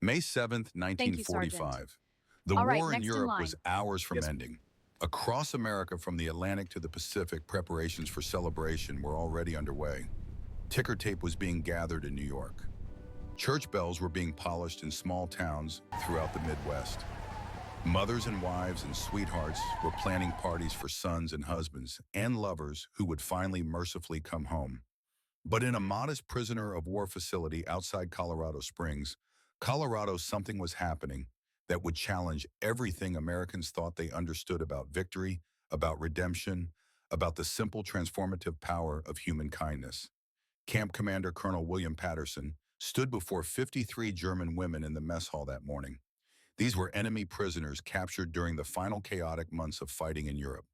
May 7th, Thank you, Sergeant. 1945. The All right, war in next in Europe was line. hours from Yes. ending. Across America, from the Atlantic to the Pacific, preparations for celebration were already underway. Ticker tape was being gathered in New York. Church bells were being polished in small towns throughout the Midwest. Mothers and wives and sweethearts were planning parties for sons and husbands and lovers who would finally mercifully come home. But in a modest prisoner of war facility outside Colorado Springs, Colorado, something was happening that would challenge everything Americans thought they understood about victory, about redemption, about the simple transformative power of human kindness. Camp Commander Colonel William Patterson stood before 53 German women in the mess hall that morning. These were enemy prisoners captured during the final chaotic months of fighting in Europe.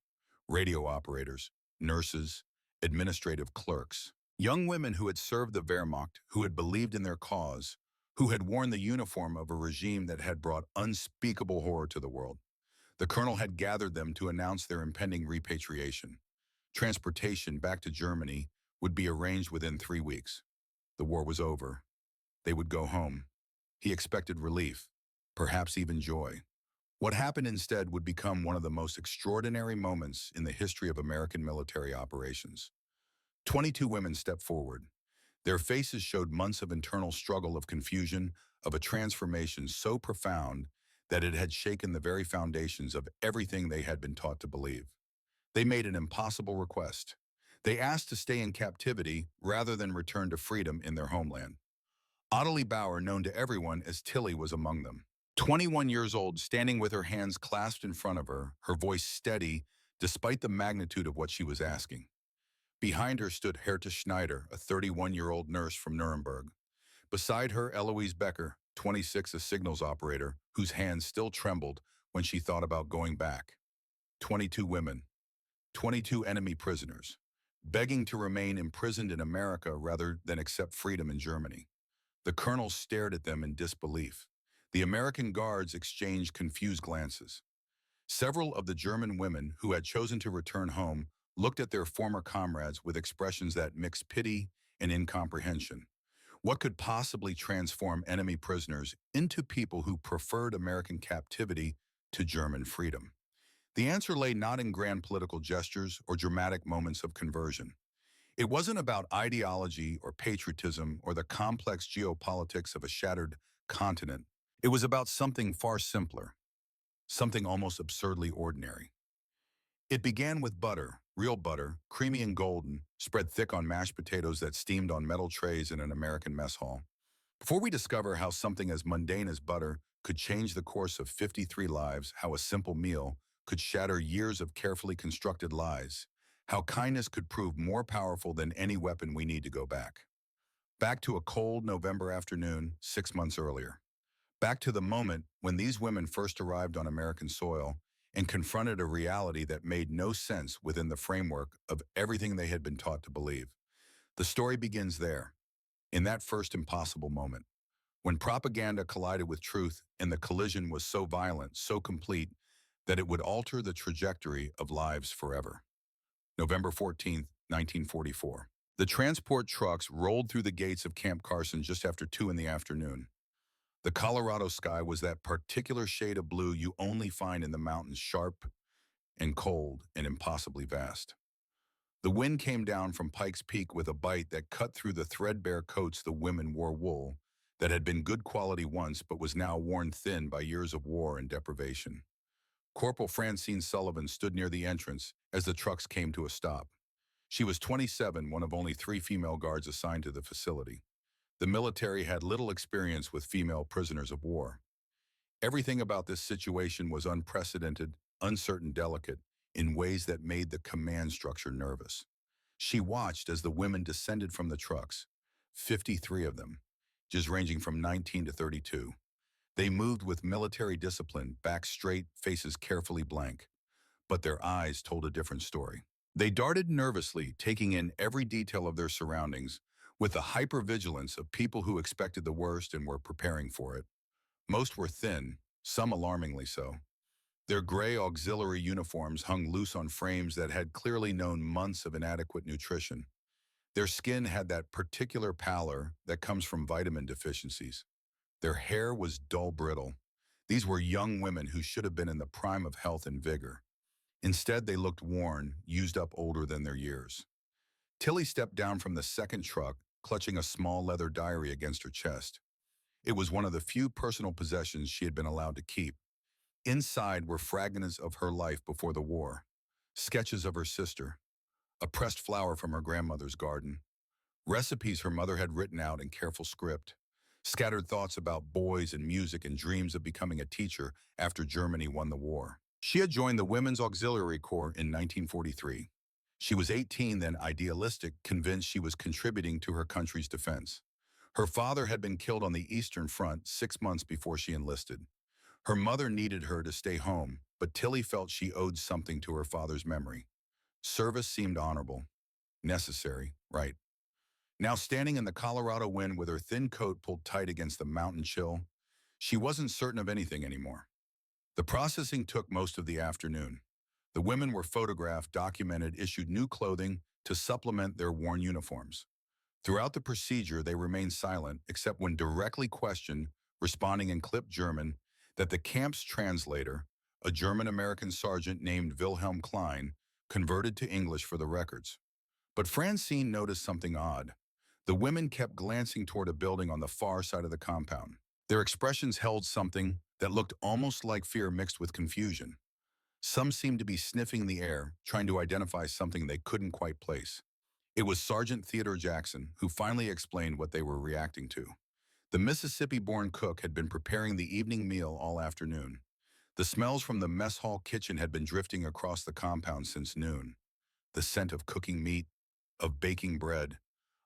Radio operators, nurses, administrative clerks. Young women who had served the Wehrmacht, who had believed in their cause, who had worn the uniform of a regime that had brought unspeakable horror to the world. The colonel had gathered them to announce their impending repatriation. Transportation back to Germany would be arranged within 3 weeks. The war was over. They would go home. He expected relief, perhaps even joy. What happened instead would become one of the most extraordinary moments in the history of American military operations. 22 women stepped forward. Their faces showed months of internal struggle, of confusion, of a transformation so profound that it had shaken the very foundations of everything they had been taught to believe. They made an impossible request. They asked to stay in captivity rather than return to freedom in their homeland. Ottilie Bauer, known to everyone as Tilly, was among them. 21 years old, standing with her hands clasped in front of her, her voice steady despite the magnitude of what she was asking. Behind her stood Herta Schneider, a 31-year-old nurse from Nuremberg. Beside her, Eloise Becker, 26, a signals operator, whose hands still trembled when she thought about going back. 22 women, 22 enemy prisoners, begging to remain imprisoned in America rather than accept freedom in Germany. The colonel stared at them in disbelief. The American guards exchanged confused glances. Several of the German women who had chosen to return home looked at their former comrades with expressions that mixed pity and incomprehension. What could possibly transform enemy prisoners into people who preferred American captivity to German freedom? The answer lay not in grand political gestures or dramatic moments of conversion. It wasn't about ideology or patriotism or the complex geopolitics of a shattered continent. It was about something far simpler, something almost absurdly ordinary. It began with butter, real butter, creamy and golden, spread thick on mashed potatoes that steamed on metal trays in an American mess hall. Before we discover how something as mundane as butter could change the course of 53 lives, how a simple meal could shatter years of carefully constructed lies, how kindness could prove more powerful than any weapon, we need to go back. Back to a cold November afternoon 6 months earlier. Back to the moment when these women first arrived on American soil and confronted a reality that made no sense within the framework of everything they had been taught to believe. The story begins there, in that first impossible moment, when propaganda collided with truth and the collision was so violent, so complete, that it would alter the trajectory of lives forever. November 14th, 1944. The transport trucks rolled through the gates of Camp Carson just after 2 in the afternoon. The Colorado sky was that particular shade of blue you only find in the mountains, sharp and cold and impossibly vast. The wind came down from Pikes Peak with a bite that cut through the threadbare coats the women wore, wool that had been good quality once but was now worn thin by years of war and deprivation. Corporal Francine Sullivan stood near the entrance as the trucks came to a stop. She was 27, one of only 3 female guards assigned to the facility. The military had little experience with female prisoners of war. Everything about this situation was unprecedented, uncertain, delicate, in ways that made the command structure nervous. She watched as the women descended from the trucks, 53 of them, just ranging from 19 to 32. They moved with military discipline, backs straight, faces carefully blank. But their eyes told a different story. They darted nervously, taking in every detail of their surroundings, with the hypervigilance of people who expected the worst and were preparing for it. Most were thin, some alarmingly so. Their gray auxiliary uniforms hung loose on frames that had clearly known months of inadequate nutrition. Their skin had that particular pallor that comes from vitamin deficiencies. Their hair was dull brittle. These were young women who should have been in the prime of health and vigor. Instead, they looked worn, used up older than their years. Tilly stepped down from the second truck, clutching a small leather diary against her chest. It was one of the few personal possessions she had been allowed to keep. Inside were fragments of her life before the war, sketches of her sister, a pressed flower from her grandmother's garden, recipes her mother had written out in careful script, scattered thoughts about boys and music and dreams of becoming a teacher after Germany won the war. She had joined the Women's Auxiliary Corps in 1943. She was 18 then, idealistic, convinced she was contributing to her country's defense. Her father had been killed on the Eastern Front 6 months before she enlisted. Her mother needed her to stay home, but Tilly felt she owed something to her father's memory. Service seemed honorable, necessary, right? Now standing in the Colorado wind with her thin coat pulled tight against the mountain chill, she wasn't certain of anything anymore. The processing took most of the afternoon. The women were photographed, documented, issued new clothing to supplement their worn uniforms. Throughout the procedure, they remained silent, except when directly questioned, responding in clipped German, that the camp's translator, a German-American sergeant named Wilhelm Klein, converted to English for the records. But Francine noticed something odd. The women kept glancing toward a building on the far side of the compound. Their expressions held something that looked almost like fear mixed with confusion. Some seemed to be sniffing the air, trying to identify something they couldn't quite place. It was Sergeant Theodore Jackson who finally explained what they were reacting to. The Mississippi-born cook had been preparing the evening meal all afternoon. The smells from the mess hall kitchen had been drifting across the compound since noon. The scent of cooking meat, of baking bread,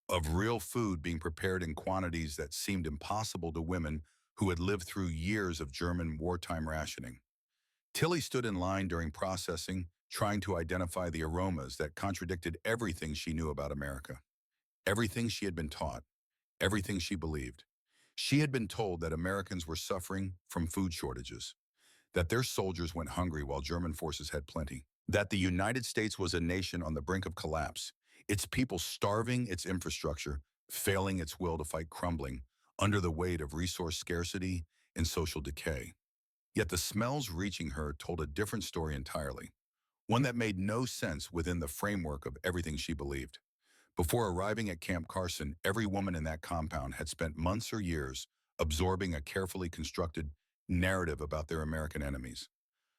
of real food being prepared in quantities that seemed impossible to women who had lived through years of German wartime rationing. Tilly stood in line during processing, trying to identify the aromas that contradicted everything she knew about America. Everything she had been taught, everything she believed. She had been told that Americans were suffering from food shortages, that their soldiers went hungry while German forces had plenty, that the United States was a nation on the brink of collapse, its people starving, its infrastructure, failing its will to fight crumbling under the weight of resource scarcity and social decay. Yet the smells reaching her told a different story entirely, one that made no sense within the framework of everything she believed. Before arriving at Camp Carson, every woman in that compound had spent months or years absorbing a carefully constructed narrative about their American enemies.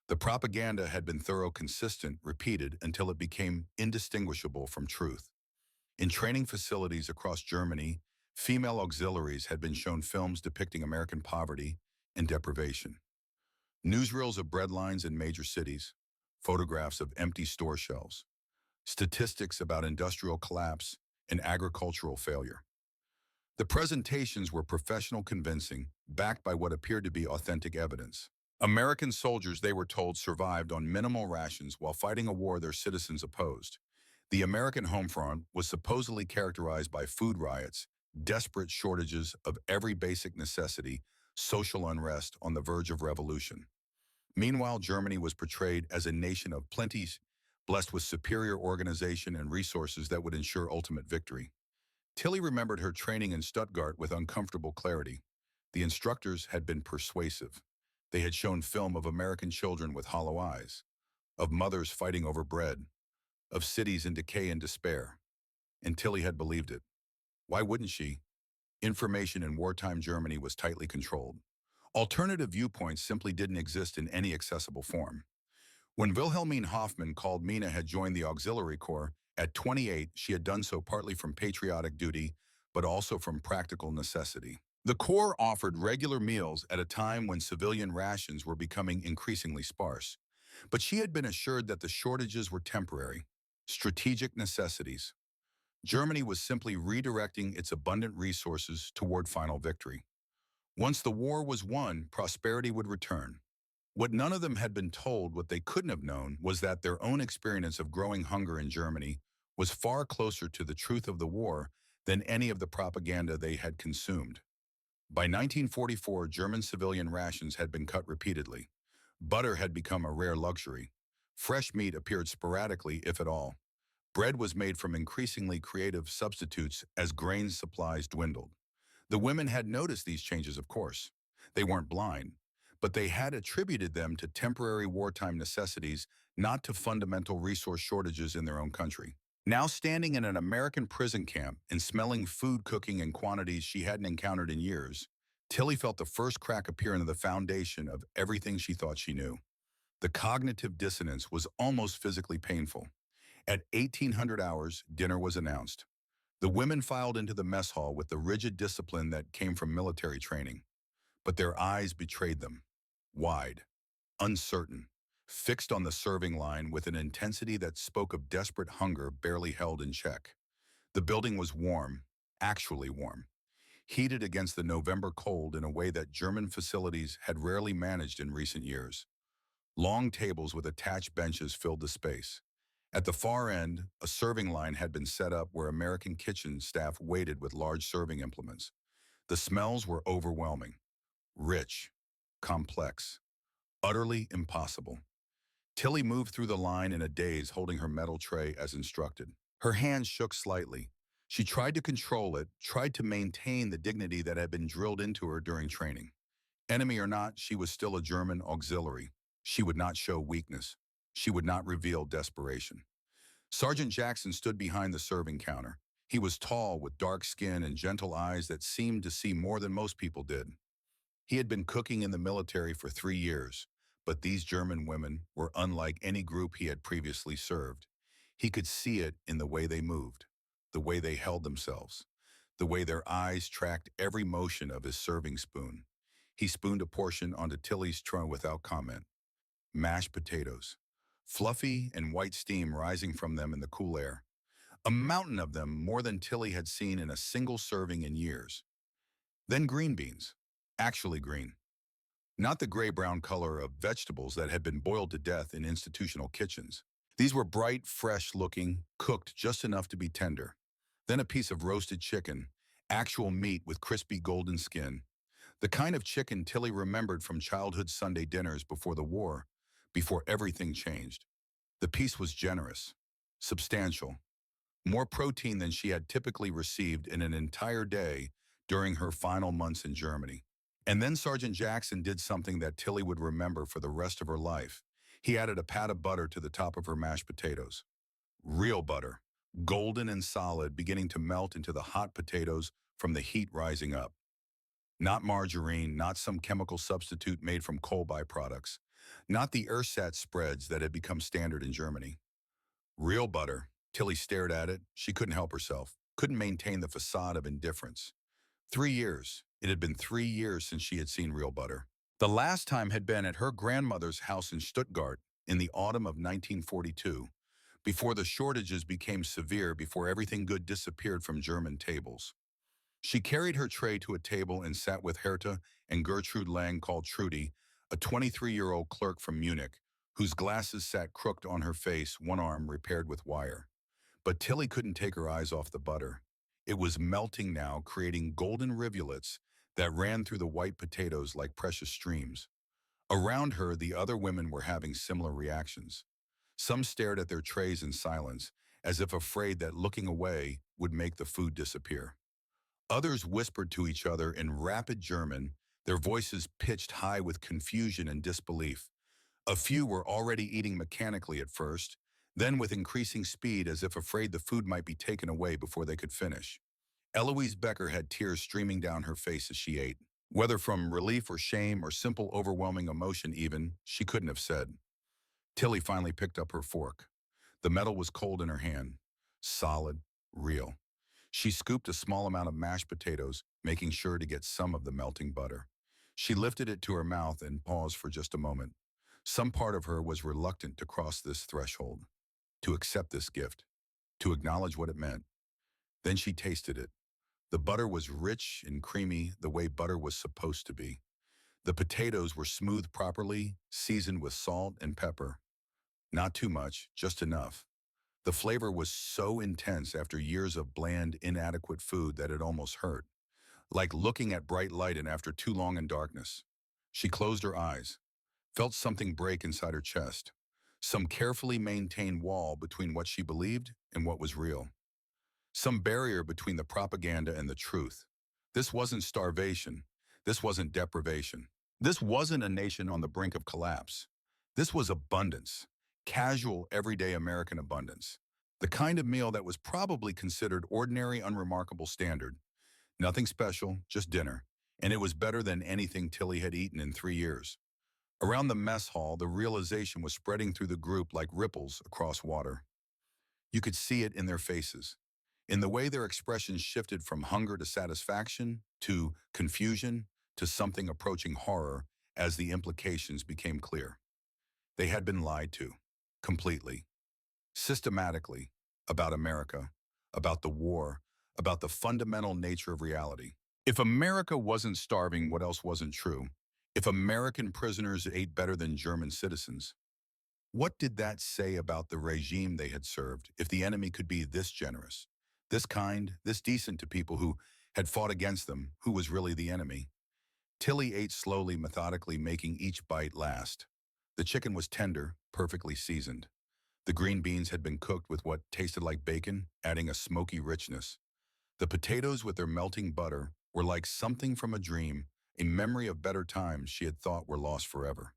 The propaganda had been thorough, consistent, repeated until it became indistinguishable from truth. In training facilities across Germany, female auxiliaries had been shown films depicting American poverty and deprivation. Newsreels of breadlines in major cities, photographs of empty store shelves, statistics about industrial collapse and agricultural failure. The presentations were professional, convincing, backed by what appeared to be authentic evidence. American soldiers, they were told, survived on minimal rations while fighting a war their citizens opposed. The American home front was supposedly characterized by food riots, desperate shortages of every basic necessity, social unrest on the verge of revolution. Meanwhile, Germany was portrayed as a nation of plenties, blessed with superior organization and resources that would ensure ultimate victory. Tilly remembered her training in Stuttgart with uncomfortable clarity. The instructors had been persuasive. They had shown film of American children with hollow eyes, of mothers fighting over bread, of cities in decay and despair. And Tilly had believed it. Why wouldn't she? Information in wartime Germany was tightly controlled. Alternative viewpoints simply didn't exist in any accessible form. When Wilhelmine Hoffman called Mina had joined the Auxiliary Corps, at 28, she had done so partly from patriotic duty, but also from practical necessity. The Corps offered regular meals at a time when civilian rations were becoming increasingly sparse. But she had been assured that the shortages were temporary, strategic necessities. Germany was simply redirecting its abundant resources toward final victory. Once the war was won, prosperity would return. What none of them had been told, what they couldn't have known, was that their own experience of growing hunger in Germany was far closer to the truth of the war than any of the propaganda they had consumed. By 1944, German civilian rations had been cut repeatedly. Butter had become a rare luxury. Fresh meat appeared sporadically, if at all. Bread was made from increasingly creative substitutes as grain supplies dwindled. The women had noticed these changes, of course. They weren't blind, but they had attributed them to temporary wartime necessities, not to fundamental resource shortages in their own country. Now standing in an American prison camp and smelling food cooking in quantities she hadn't encountered in years, Tilly felt the first crack appear into the foundation of everything she thought she knew. The cognitive dissonance was almost physically painful. At 1800 hours, dinner was announced. The women filed into the mess hall with the rigid discipline that came from military training. But their eyes betrayed them. Wide, uncertain, fixed on the serving line with an intensity that spoke of desperate hunger barely held in check. The building was warm, actually warm, heated against the November cold in a way that German facilities had rarely managed in recent years. Long tables with attached benches filled the space. At the far end, a serving line had been set up where American kitchen staff waited with large serving implements. The smells were overwhelming, rich, complex, utterly impossible. Tilly moved through the line in a daze, holding her metal tray as instructed. Her hands shook slightly. She tried to control it, tried to maintain the dignity that had been drilled into her during training. Enemy or not, she was still a German auxiliary. She would not show weakness. She would not reveal desperation. Sergeant Jackson stood behind the serving counter. He was tall, with dark skin and gentle eyes that seemed to see more than most people did. He had been cooking in the military for 3 years, but these German women were unlike any group he had previously served. He could see it in the way they moved, the way they held themselves, the way their eyes tracked every motion of his serving spoon. He spooned a portion onto Tilly's tray without comment. Mashed potatoes, fluffy and white steam rising from them in the cool air. A mountain of them, more than Tilly had seen in a single serving in years. Then green beans, actually green. Not the gray-brown color of vegetables that had been boiled to death in institutional kitchens. These were bright, fresh-looking, cooked just enough to be tender. Then a piece of roasted chicken, actual meat with crispy golden skin. The kind of chicken Tilly remembered from childhood Sunday dinners before the war, before everything changed. The piece was generous, substantial, more protein than she had typically received in an entire day during her final months in Germany. And then Sergeant Jackson did something that Tilly would remember for the rest of her life. He added a pat of butter to the top of her mashed potatoes. Real butter, golden and solid, beginning to melt into the hot potatoes from the heat rising up. Not margarine, not some chemical substitute made from coal byproducts, not the ersatz spreads that had become standard in Germany. Real butter. Tilly stared at it. She couldn't help herself, couldn't maintain the facade of indifference. 3 years. It had been 3 years since she had seen real butter. The last time had been at her grandmother's house in Stuttgart in the autumn of 1942, before the shortages became severe, before everything good disappeared from German tables. She carried her tray to a table and sat with Herta and Gertrude Lang, called Trudy, a 23-year-old clerk from Munich, whose glasses sat crooked on her face, one arm repaired with wire. But Tilly couldn't take her eyes off the butter. It was melting now, creating golden rivulets that ran through the white potatoes like precious streams. Around her, the other women were having similar reactions. Some stared at their trays in silence, as if afraid that looking away would make the food disappear. Others whispered to each other in rapid German, their voices pitched high with confusion and disbelief. A few were already eating mechanically at first, then with increasing speed, as if afraid the food might be taken away before they could finish. Eloise Becker had tears streaming down her face as she ate. Whether from relief or shame or simple overwhelming emotion even, she couldn't have said. Tilly finally picked up her fork. The metal was cold in her hand. Solid, real. She scooped a small amount of mashed potatoes, making sure to get some of the melting butter. She lifted it to her mouth and paused for just a moment. Some part of her was reluctant to cross this threshold, to accept this gift, to acknowledge what it meant. Then she tasted it. The butter was rich and creamy, the way butter was supposed to be. The potatoes were smoothed properly, seasoned with salt and pepper. Not too much, just enough. The flavor was so intense after years of bland, inadequate food that it almost hurt, like looking at bright light and after too long in darkness. She closed her eyes, felt something break inside her chest, some carefully maintained wall between what she believed and what was real, some barrier between the propaganda and the truth. This wasn't starvation. This wasn't deprivation. This wasn't a nation on the brink of collapse. This was abundance. Casual, everyday American abundance. The kind of meal that was probably considered ordinary, unremarkable standard. Nothing special, just dinner. And it was better than anything Tilly had eaten in 3 years. Around the mess hall, the realization was spreading through the group like ripples across water. You could see it in their faces, in the way their expressions shifted from hunger to satisfaction, to confusion, to something approaching horror as the implications became clear. They had been lied to, completely, systematically, about America, about the war, about the fundamental nature of reality. If America wasn't starving, what else wasn't true? If American prisoners ate better than German citizens, what did that say about the regime they had served if the enemy could be this generous, this kind, this decent to people who had fought against them, who was really the enemy? Tilly ate slowly, methodically, making each bite last. The chicken was tender, perfectly seasoned. The green beans had been cooked with what tasted like bacon, adding a smoky richness. The potatoes with their melting butter were like something from a dream, a memory of better times she had thought were lost forever.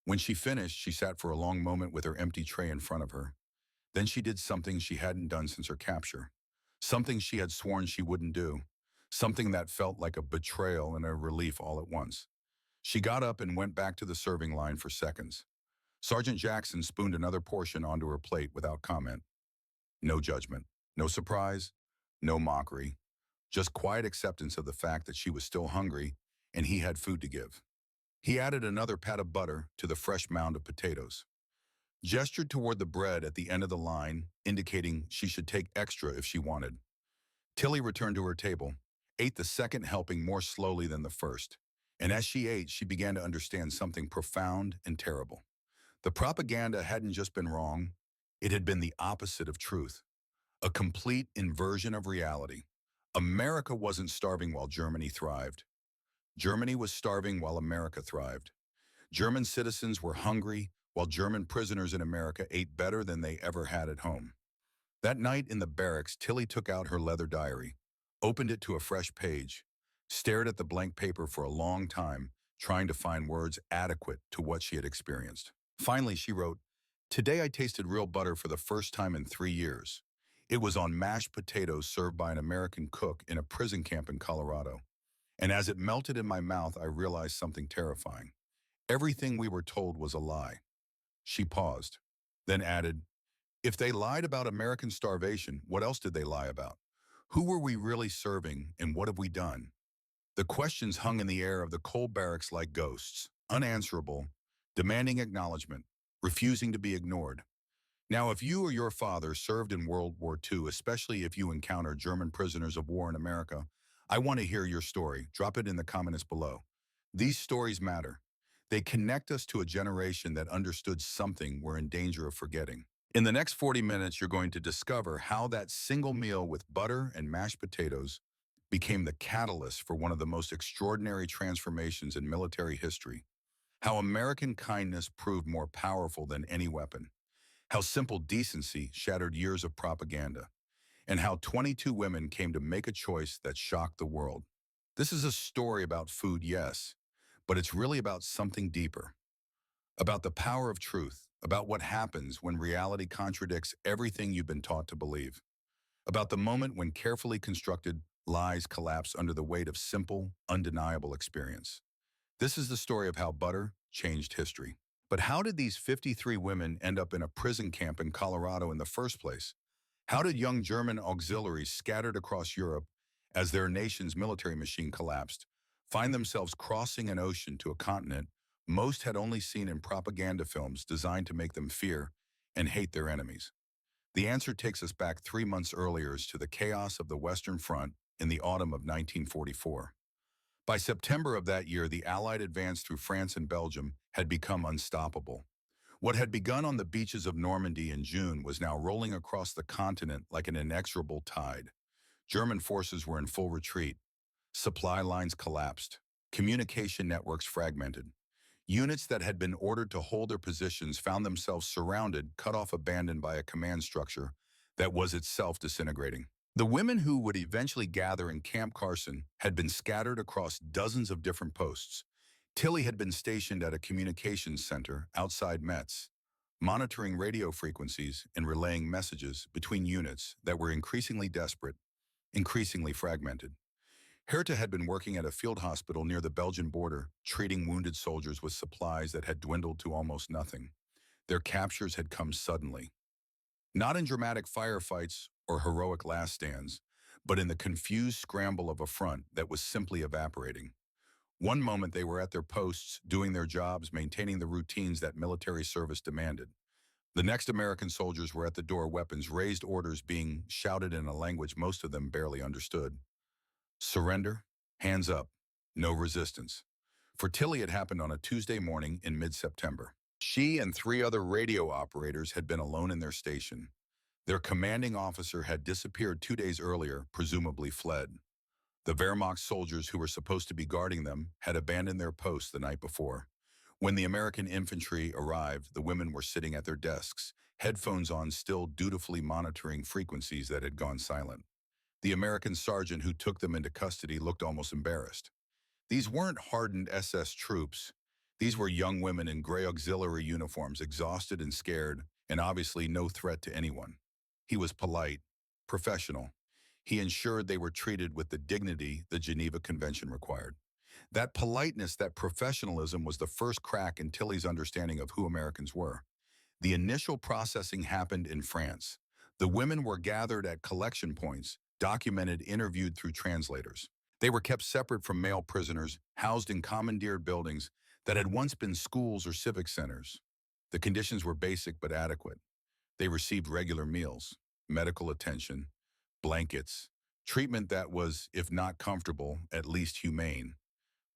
When she finished, she sat for a long moment with her empty tray in front of her. Then she did something she hadn't done since her capture. Something she had sworn she wouldn't do. Something that felt like a betrayal and a relief all at once. She got up and went back to the serving line for seconds. Sergeant Jackson spooned another portion onto her plate without comment. No judgment, no surprise, no mockery. Just quiet acceptance of the fact that she was still hungry and he had food to give. He added another pat of butter to the fresh mound of potatoes, gestured toward the bread at the end of the line, indicating she should take extra if she wanted. Tilly returned to her table, ate the second helping more slowly than the first, and as she ate, she began to understand something profound and terrible. The propaganda hadn't just been wrong, it had been the opposite of truth, a complete inversion of reality. America wasn't starving while Germany thrived. Germany was starving while America thrived. German citizens were hungry, while German prisoners in America ate better than they ever had at home. That night in the barracks, Tilly took out her leather diary, opened it to a fresh page, stared at the blank paper for a long time, trying to find words adequate to what she had experienced. Finally, she wrote, "Today I tasted real butter for the first time in 3 years. It was on mashed potatoes served by an American cook in a prison camp in Colorado. And as it melted in my mouth, I realized something terrifying. Everything we were told was a lie." She paused, then added, "If they lied about American starvation, what else did they lie about? Who were we really serving, and what have we done?" The questions hung in the air of the cold barracks like ghosts, unanswerable, demanding acknowledgement, refusing to be ignored. Now, if you or your father served in World War II, especially if you encountered German prisoners of war in America, I want to hear your story. Drop it in the comments below. These stories matter. They connect us to a generation that understood something we're in danger of forgetting. In the next 40 minutes, you're going to discover how that single meal with butter and mashed potatoes became the catalyst for one of the most extraordinary transformations in military history. How American kindness proved more powerful than any weapon. How simple decency shattered years of propaganda. And how 22 women came to make a choice that shocked the world. This is a story about food, yes, but it's really about something deeper. About the power of truth, about what happens when reality contradicts everything you've been taught to believe. About the moment when carefully constructed lies collapse under the weight of simple, undeniable experience. This is the story of how butter changed history. But how did these 53 women end up in a prison camp in Colorado in the first place? How did young German auxiliaries scattered across Europe as their nation's military machine collapsed find themselves crossing an ocean to a continent most had only seen in propaganda films designed to make them fear and hate their enemies? The answer takes us back 3 months earlier to the chaos of the Western Front in the autumn of 1944. By September of that year, the Allied advance through France and Belgium had become unstoppable. What had begun on the beaches of Normandy in June was now rolling across the continent like an inexorable tide. German forces were in full retreat. Supply lines collapsed. Communication networks fragmented. Units that had been ordered to hold their positions found themselves surrounded, cut off, abandoned by a command structure that was itself disintegrating. The women who would eventually gather in Camp Carson had been scattered across dozens of different posts. Tilly had been stationed at a communications center outside Metz, monitoring radio frequencies and relaying messages between units that were increasingly desperate, increasingly fragmented. Herta had been working at a field hospital near the Belgian border, treating wounded soldiers with supplies that had dwindled to almost nothing. Their captures had come suddenly, not in dramatic firefights or heroic last stands, but in the confused scramble of a front that was simply evaporating. One moment they were at their posts, doing their jobs, maintaining the routines that military service demanded. The next American soldiers were at the door, weapons raised, orders being shouted in a language most of them barely understood. Surrender, hands up, no resistance. For Tilly, it happened on a Tuesday morning in mid-September. She and three other radio operators had been alone in their station. Their commanding officer had disappeared 2 days earlier, presumably fled. The Wehrmacht soldiers who were supposed to be guarding them had abandoned their posts the night before. When the American infantry arrived, the women were sitting at their desks, headphones on, still dutifully monitoring frequencies that had gone silent. The American sergeant who took them into custody looked almost embarrassed. These weren't hardened SS troops. These were young women in gray auxiliary uniforms, exhausted and scared, and obviously no threat to anyone. He was polite, professional. He ensured they were treated with the dignity the Geneva Convention required. That politeness, that professionalism was the first crack in Tilly's understanding of who Americans were. The initial processing happened in France. The women were gathered at collection points, documented, interviewed through translators. They were kept separate from male prisoners, housed in commandeered buildings that had once been schools or civic centers. The conditions were basic but adequate. They received regular meals, medical attention, blankets, treatment that was, if not comfortable, at least humane.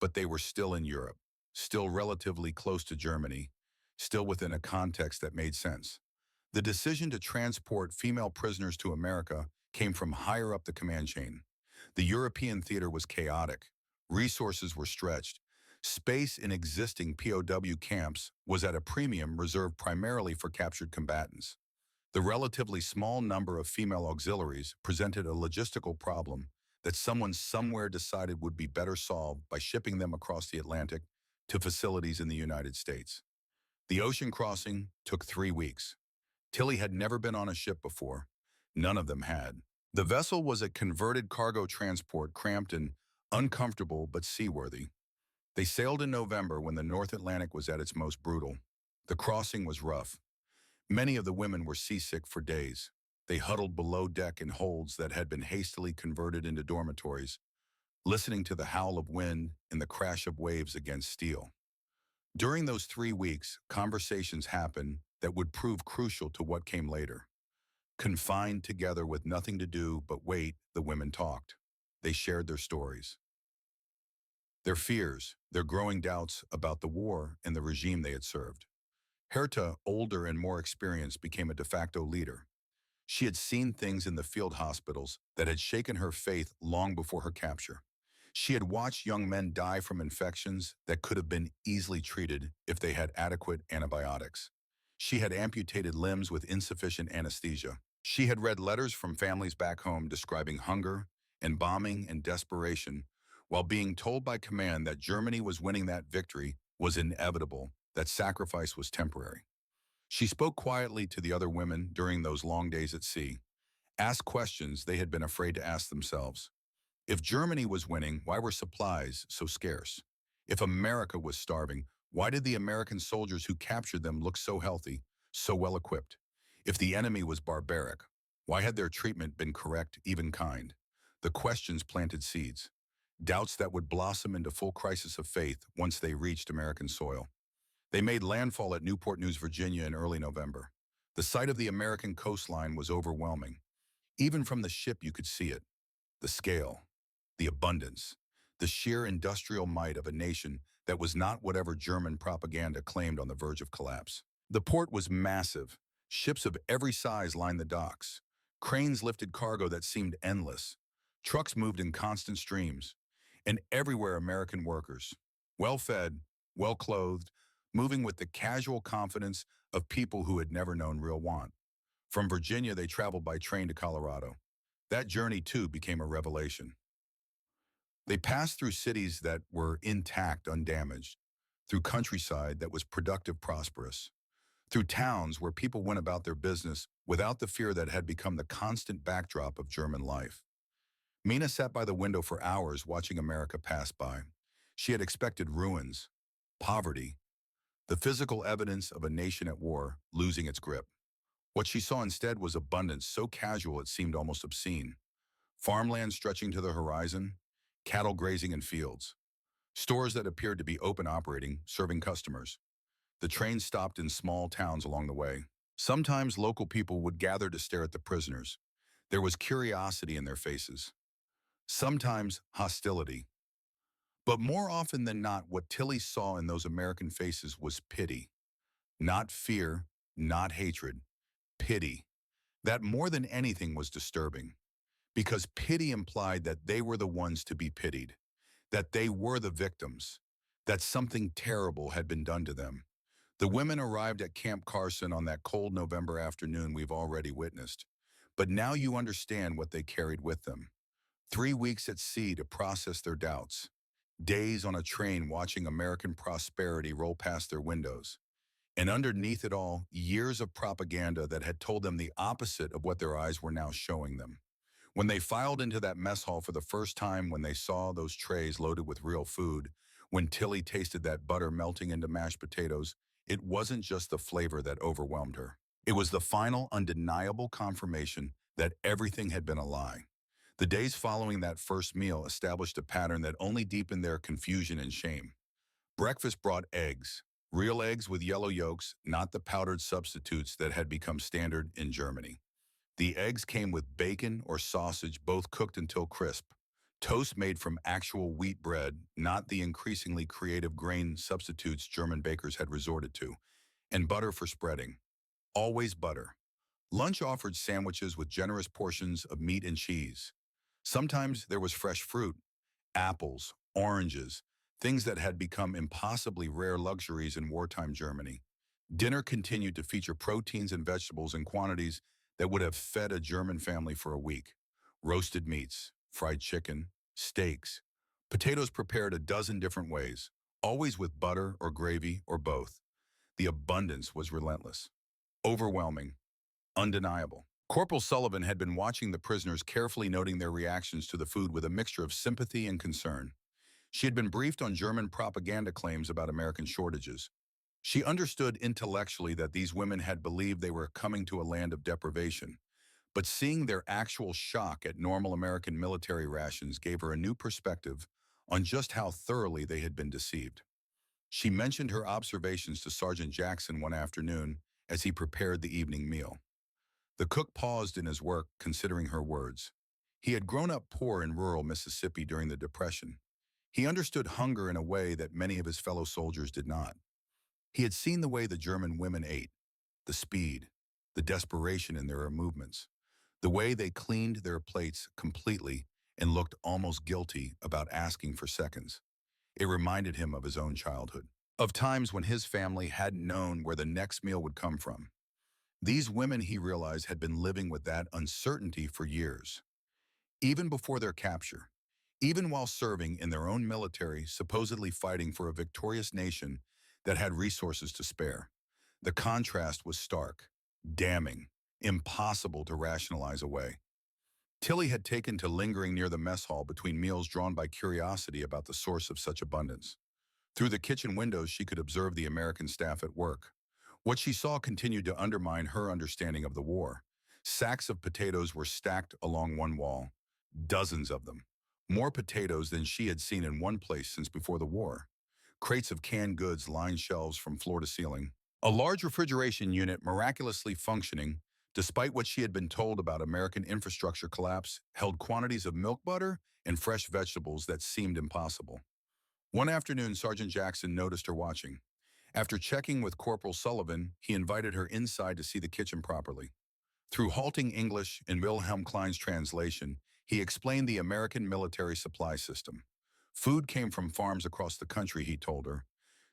But they were still in Europe, still relatively close to Germany, still within a context that made sense. The decision to transport female prisoners to America came from higher up the command chain. The European theater was chaotic. Resources were stretched. Space in existing POW camps was at a premium, reserved primarily for captured combatants. The relatively small number of female auxiliaries presented a logistical problem that someone somewhere decided would be better solved by shipping them across the Atlantic to facilities in the United States. The ocean crossing took 3 weeks. Tilly had never been on a ship before. None of them had. The vessel was a converted cargo transport, cramped and uncomfortable but seaworthy. They sailed in November when the North Atlantic was at its most brutal. The crossing was rough. Many of the women were seasick for days. They huddled below deck in holds that had been hastily converted into dormitories, listening to the howl of wind and the crash of waves against steel. During those 3 weeks, conversations happened that would prove crucial to what came later. Confined together with nothing to do but wait, the women talked. They shared their stories, their fears, their growing doubts about the war and the regime they had served. Herta, older and more experienced, became a de facto leader. She had seen things in the field hospitals that had shaken her faith long before her capture. She had watched young men die from infections that could have been easily treated if they had adequate antibiotics. She had amputated limbs with insufficient anesthesia. She had read letters from families back home describing hunger and bombing and desperation, while being told by command that Germany was winning, that victory was inevitable, that sacrifice was temporary. She spoke quietly to the other women during those long days at sea, asked questions they had been afraid to ask themselves. If Germany was winning, why were supplies so scarce? If America was starving, why did the American soldiers who captured them look so healthy, so well equipped? If the enemy was barbaric, why had their treatment been correct, even kind? The questions planted seeds, doubts that would blossom into full crisis of faith once they reached American soil. They made landfall at Newport News, Virginia in early November. The sight of the American coastline was overwhelming. Even from the ship you could see it. The scale, the abundance, the sheer industrial might of a nation that was not whatever German propaganda claimed, on the verge of collapse. The port was massive. Ships of every size lined the docks. Cranes lifted cargo that seemed endless. Trucks moved in constant streams. And everywhere American workers, well-fed, well-clothed, moving with the casual confidence of people who had never known real want. From Virginia, they traveled by train to Colorado. That journey, too, became a revelation. They passed through cities that were intact, undamaged, through countryside that was productive, prosperous, through towns where people went about their business without the fear that had become the constant backdrop of German life. Mina sat by the window for hours watching America pass by. She had expected ruins, poverty, the physical evidence of a nation at war losing its grip. What she saw instead was abundance so casual it seemed almost obscene. Farmland stretching to the horizon, cattle grazing in fields, stores that appeared to be open operating, serving customers. The train stopped in small towns along the way. Sometimes local people would gather to stare at the prisoners. There was curiosity in their faces. Sometimes hostility. But more often than not, what Tilly saw in those American faces was pity. Not fear, not hatred. Pity. That more than anything was disturbing. Because pity implied that they were the ones to be pitied. That they were the victims. That something terrible had been done to them. The women arrived at Camp Carson on that cold November afternoon we've already witnessed. But now you understand what they carried with them. 3 weeks at sea to process their doubts. Days on a train watching American prosperity roll past their windows. And underneath it all, years of propaganda that had told them the opposite of what their eyes were now showing them. When they filed into that mess hall for the first time, when they saw those trays loaded with real food, when Tilly tasted that butter melting into mashed potatoes, it wasn't just the flavor that overwhelmed her. It was the final, undeniable confirmation that everything had been a lie. The days following that first meal established a pattern that only deepened their confusion and shame. Breakfast brought eggs, real eggs with yellow yolks, not the powdered substitutes that had become standard in Germany. The eggs came with bacon or sausage, both cooked until crisp. Toast made from actual wheat bread, not the increasingly creative grain substitutes German bakers had resorted to. And butter for spreading. Always butter. Lunch offered sandwiches with generous portions of meat and cheese. Sometimes there was fresh fruit, apples, oranges, things that had become impossibly rare luxuries in wartime Germany. Dinner continued to feature proteins and vegetables in quantities that would have fed a German family for a week. Roasted meats, fried chicken, steaks, potatoes prepared a dozen different ways, always with butter or gravy or both. The abundance was relentless, overwhelming, undeniable. Corporal Sullivan had been watching the prisoners, carefully noting their reactions to the food with a mixture of sympathy and concern. She had been briefed on German propaganda claims about American shortages. She understood intellectually that these women had believed they were coming to a land of deprivation, but seeing their actual shock at normal American military rations gave her a new perspective on just how thoroughly they had been deceived. She mentioned her observations to Sergeant Jackson one afternoon as he prepared the evening meal. The cook paused in his work, considering her words. He had grown up poor in rural Mississippi during the Depression. He understood hunger in a way that many of his fellow soldiers did not. He had seen the way the German women ate, the speed, the desperation in their movements, the way they cleaned their plates completely and looked almost guilty about asking for seconds. It reminded him of his own childhood, of times when his family hadn't known where the next meal would come from. These women, he realized, had been living with that uncertainty for years, even before their capture, even while serving in their own military, supposedly fighting for a victorious nation that had resources to spare. The contrast was stark, damning, impossible to rationalize away. Tilly had taken to lingering near the mess hall between meals, drawn by curiosity about the source of such abundance. Through the kitchen windows, she could observe the American staff at work. What she saw continued to undermine her understanding of the war. Sacks of potatoes were stacked along one wall, dozens of them. More potatoes than she had seen in one place since before the war. Crates of canned goods lined shelves from floor to ceiling. A large refrigeration unit miraculously functioning, despite what she had been told about American infrastructure collapse, held quantities of milk butter and fresh vegetables that seemed impossible. One afternoon, Sergeant Jackson noticed her watching. After checking with Corporal Sullivan, he invited her inside to see the kitchen properly. Through halting English and Wilhelm Klein's translation, he explained the American military supply system. Food came from farms across the country, he told her,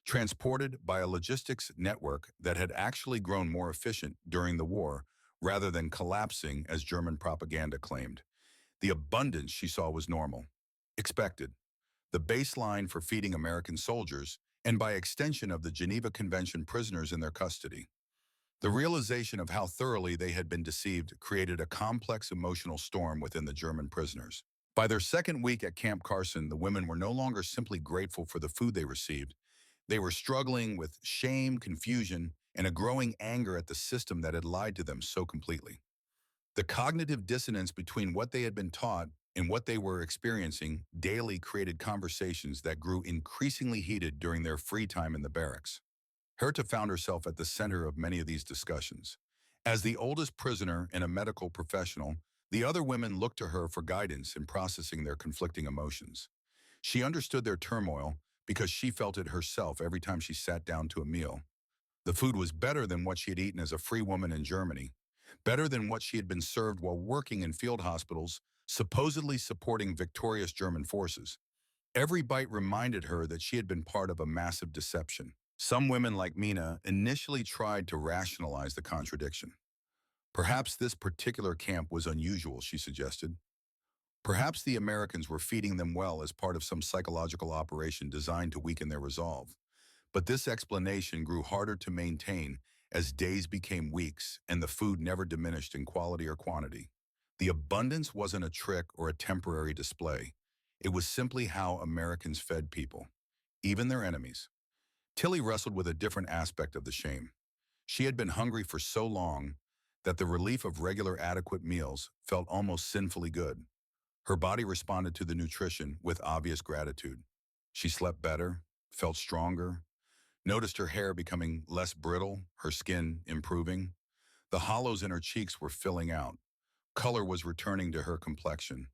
transported by a logistics network that had actually grown more efficient during the war rather than collapsing as German propaganda claimed. The abundance she saw was normal, expected, the baseline for feeding American soldiers, and by extension of the Geneva Convention prisoners in their custody. The realization of how thoroughly they had been deceived created a complex emotional storm within the German prisoners. By their second week at Camp Carson, the women were no longer simply grateful for the food they received. They were struggling with shame, confusion, and a growing anger at the system that had lied to them so completely. The cognitive dissonance between what they had been taught and what they were experiencing daily created conversations that grew increasingly heated during their free time in the barracks. Herta found herself at the center of many of these discussions. As the oldest prisoner and a medical professional, the other women looked to her for guidance in processing their conflicting emotions. She understood their turmoil because she felt it herself every time she sat down to a meal. The food was better than what she had eaten as a free woman in Germany, better than what she had been served while working in field hospitals, supposedly supporting victorious German forces. Every bite reminded her that she had been part of a massive deception. Some women like Mina initially tried to rationalize the contradiction. Perhaps this particular camp was unusual, she suggested. Perhaps the Americans were feeding them well as part of some psychological operation designed to weaken their resolve. But this explanation grew harder to maintain as days became weeks and the food never diminished in quality or quantity. The abundance wasn't a trick or a temporary display. It was simply how Americans fed people, even their enemies. Tilly wrestled with a different aspect of the shame. She had been hungry for so long that the relief of regular adequate meals felt almost sinfully good. Her body responded to the nutrition with obvious gratitude. She slept better, felt stronger, noticed her hair becoming less brittle, her skin improving. The hollows in her cheeks were filling out. Color was returning to her complexion.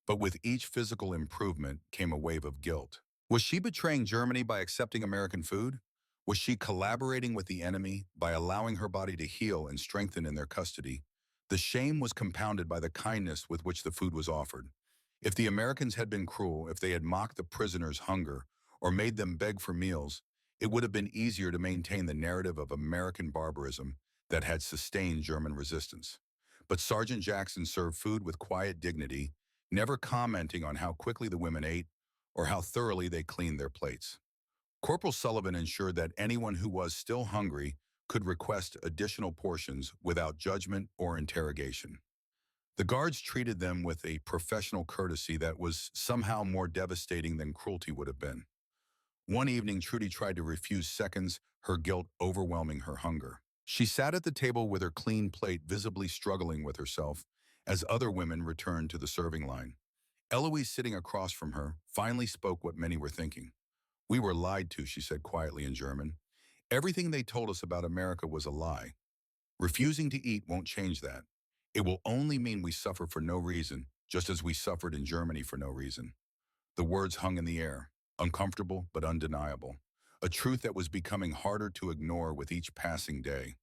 But with each physical improvement came a wave of guilt. Was she betraying Germany by accepting American food? Was she collaborating with the enemy by allowing her body to heal and strengthen in their custody? The shame was compounded by the kindness with which the food was offered. If the Americans had been cruel, if they had mocked the prisoners' hunger, or made them beg for meals, it would have been easier to maintain the narrative of American barbarism that had sustained German resistance. But Sergeant Jackson served food with quiet dignity, never commenting on how quickly the women ate or how thoroughly they cleaned their plates. Corporal Sullivan ensured that anyone who was still hungry could request additional portions without judgment or interrogation. The guards treated them with a professional courtesy that was somehow more devastating than cruelty would have been. One evening, Trudy tried to refuse seconds, her guilt overwhelming her hunger. She sat at the table with her clean plate visibly struggling with herself as other women returned to the serving line. Eloise, sitting across from her, finally spoke what many were thinking. "We were lied to," she said quietly in German. "Everything they told us about America was a lie. Refusing to eat won't change that. It will only mean we suffer for no reason, just as we suffered in Germany for no reason." The words hung in the air, uncomfortable but undeniable, a truth that was becoming harder to ignore with each passing day.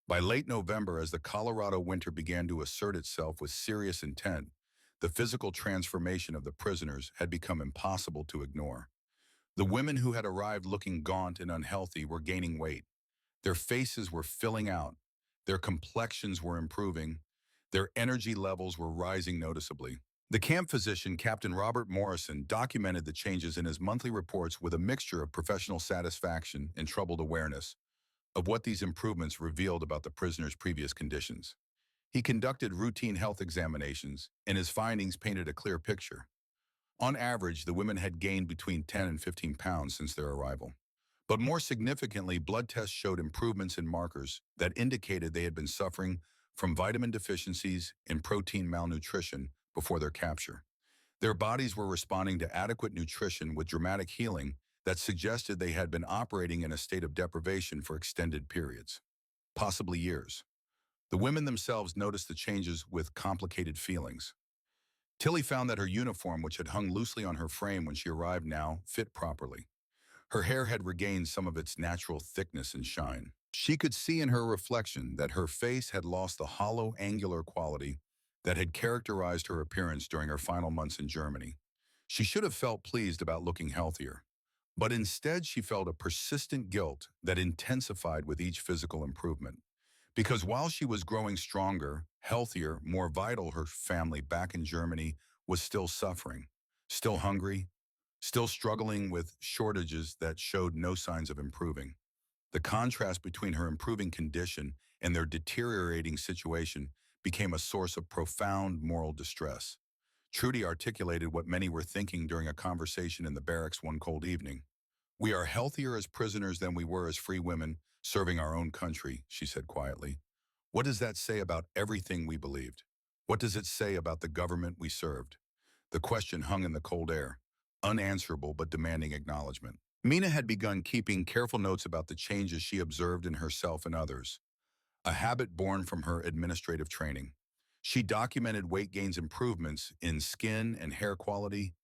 By late November, as the Colorado winter began to assert itself with serious intent, the physical transformation of the prisoners had become impossible to ignore. The women who had arrived looking gaunt and unhealthy were gaining weight. Their faces were filling out. Their complexions were improving. Their energy levels were rising noticeably. The camp physician, Captain Robert Morrison, documented the changes in his monthly reports with a mixture of professional satisfaction and troubled awareness of what these improvements revealed about the prisoners' previous conditions. He conducted routine health examinations, and his findings painted a clear picture. On average, the women had gained between 10 and 15 pounds since their arrival. But more significantly, blood tests showed improvements in markers that indicated they had been suffering from vitamin deficiencies and protein malnutrition before their capture. Their bodies were responding to adequate nutrition with dramatic healing that suggested they had been operating in a state of deprivation for extended periods, possibly years. The women themselves noticed the changes with complicated feelings. Tilly found that her uniform, which had hung loosely on her frame when she arrived, now fit properly. Her hair had regained some of its natural thickness and shine. She could see in her reflection that her face had lost the hollow, angular quality that had characterized her appearance during her final months in Germany. She should have felt pleased about looking healthier, but instead she felt a persistent guilt that intensified with each physical improvement. Because while she was growing stronger, healthier, more vital, her family back in Germany was still suffering, still hungry, still struggling with shortages that showed no signs of improving. The contrast between her improving condition and their deteriorating situation became a source of profound moral distress. Trudy articulated what many were thinking during a conversation in the barracks one cold evening. "We are healthier as prisoners than we were as free women serving our own country," she said quietly. "What does that say about everything we believed? What does it say about the government we served?" The question hung in the cold air, unanswerable but demanding acknowledgement. Mina had begun keeping careful notes about the changes she observed in herself and others, a habit born from her administrative training. She documented weight gains, improvements in skin and hair quality,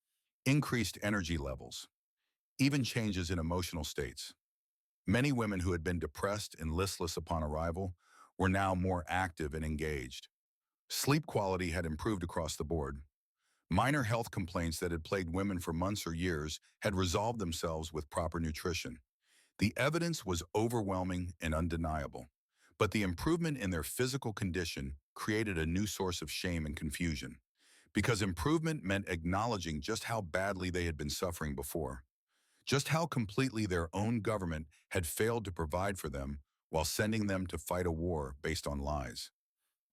increased energy levels, even changes in emotional states. Many women who had been depressed and listless upon arrival were now more active and engaged. Sleep quality had improved across the board. Minor health complaints that had plagued women for months or years had resolved themselves with proper nutrition. The evidence was overwhelming and undeniable, but the improvement in their physical condition created a new source of shame and confusion, because improvement meant acknowledging just how badly they had been suffering before, just how completely their own government had failed to provide for them while sending them to fight a war based on lies.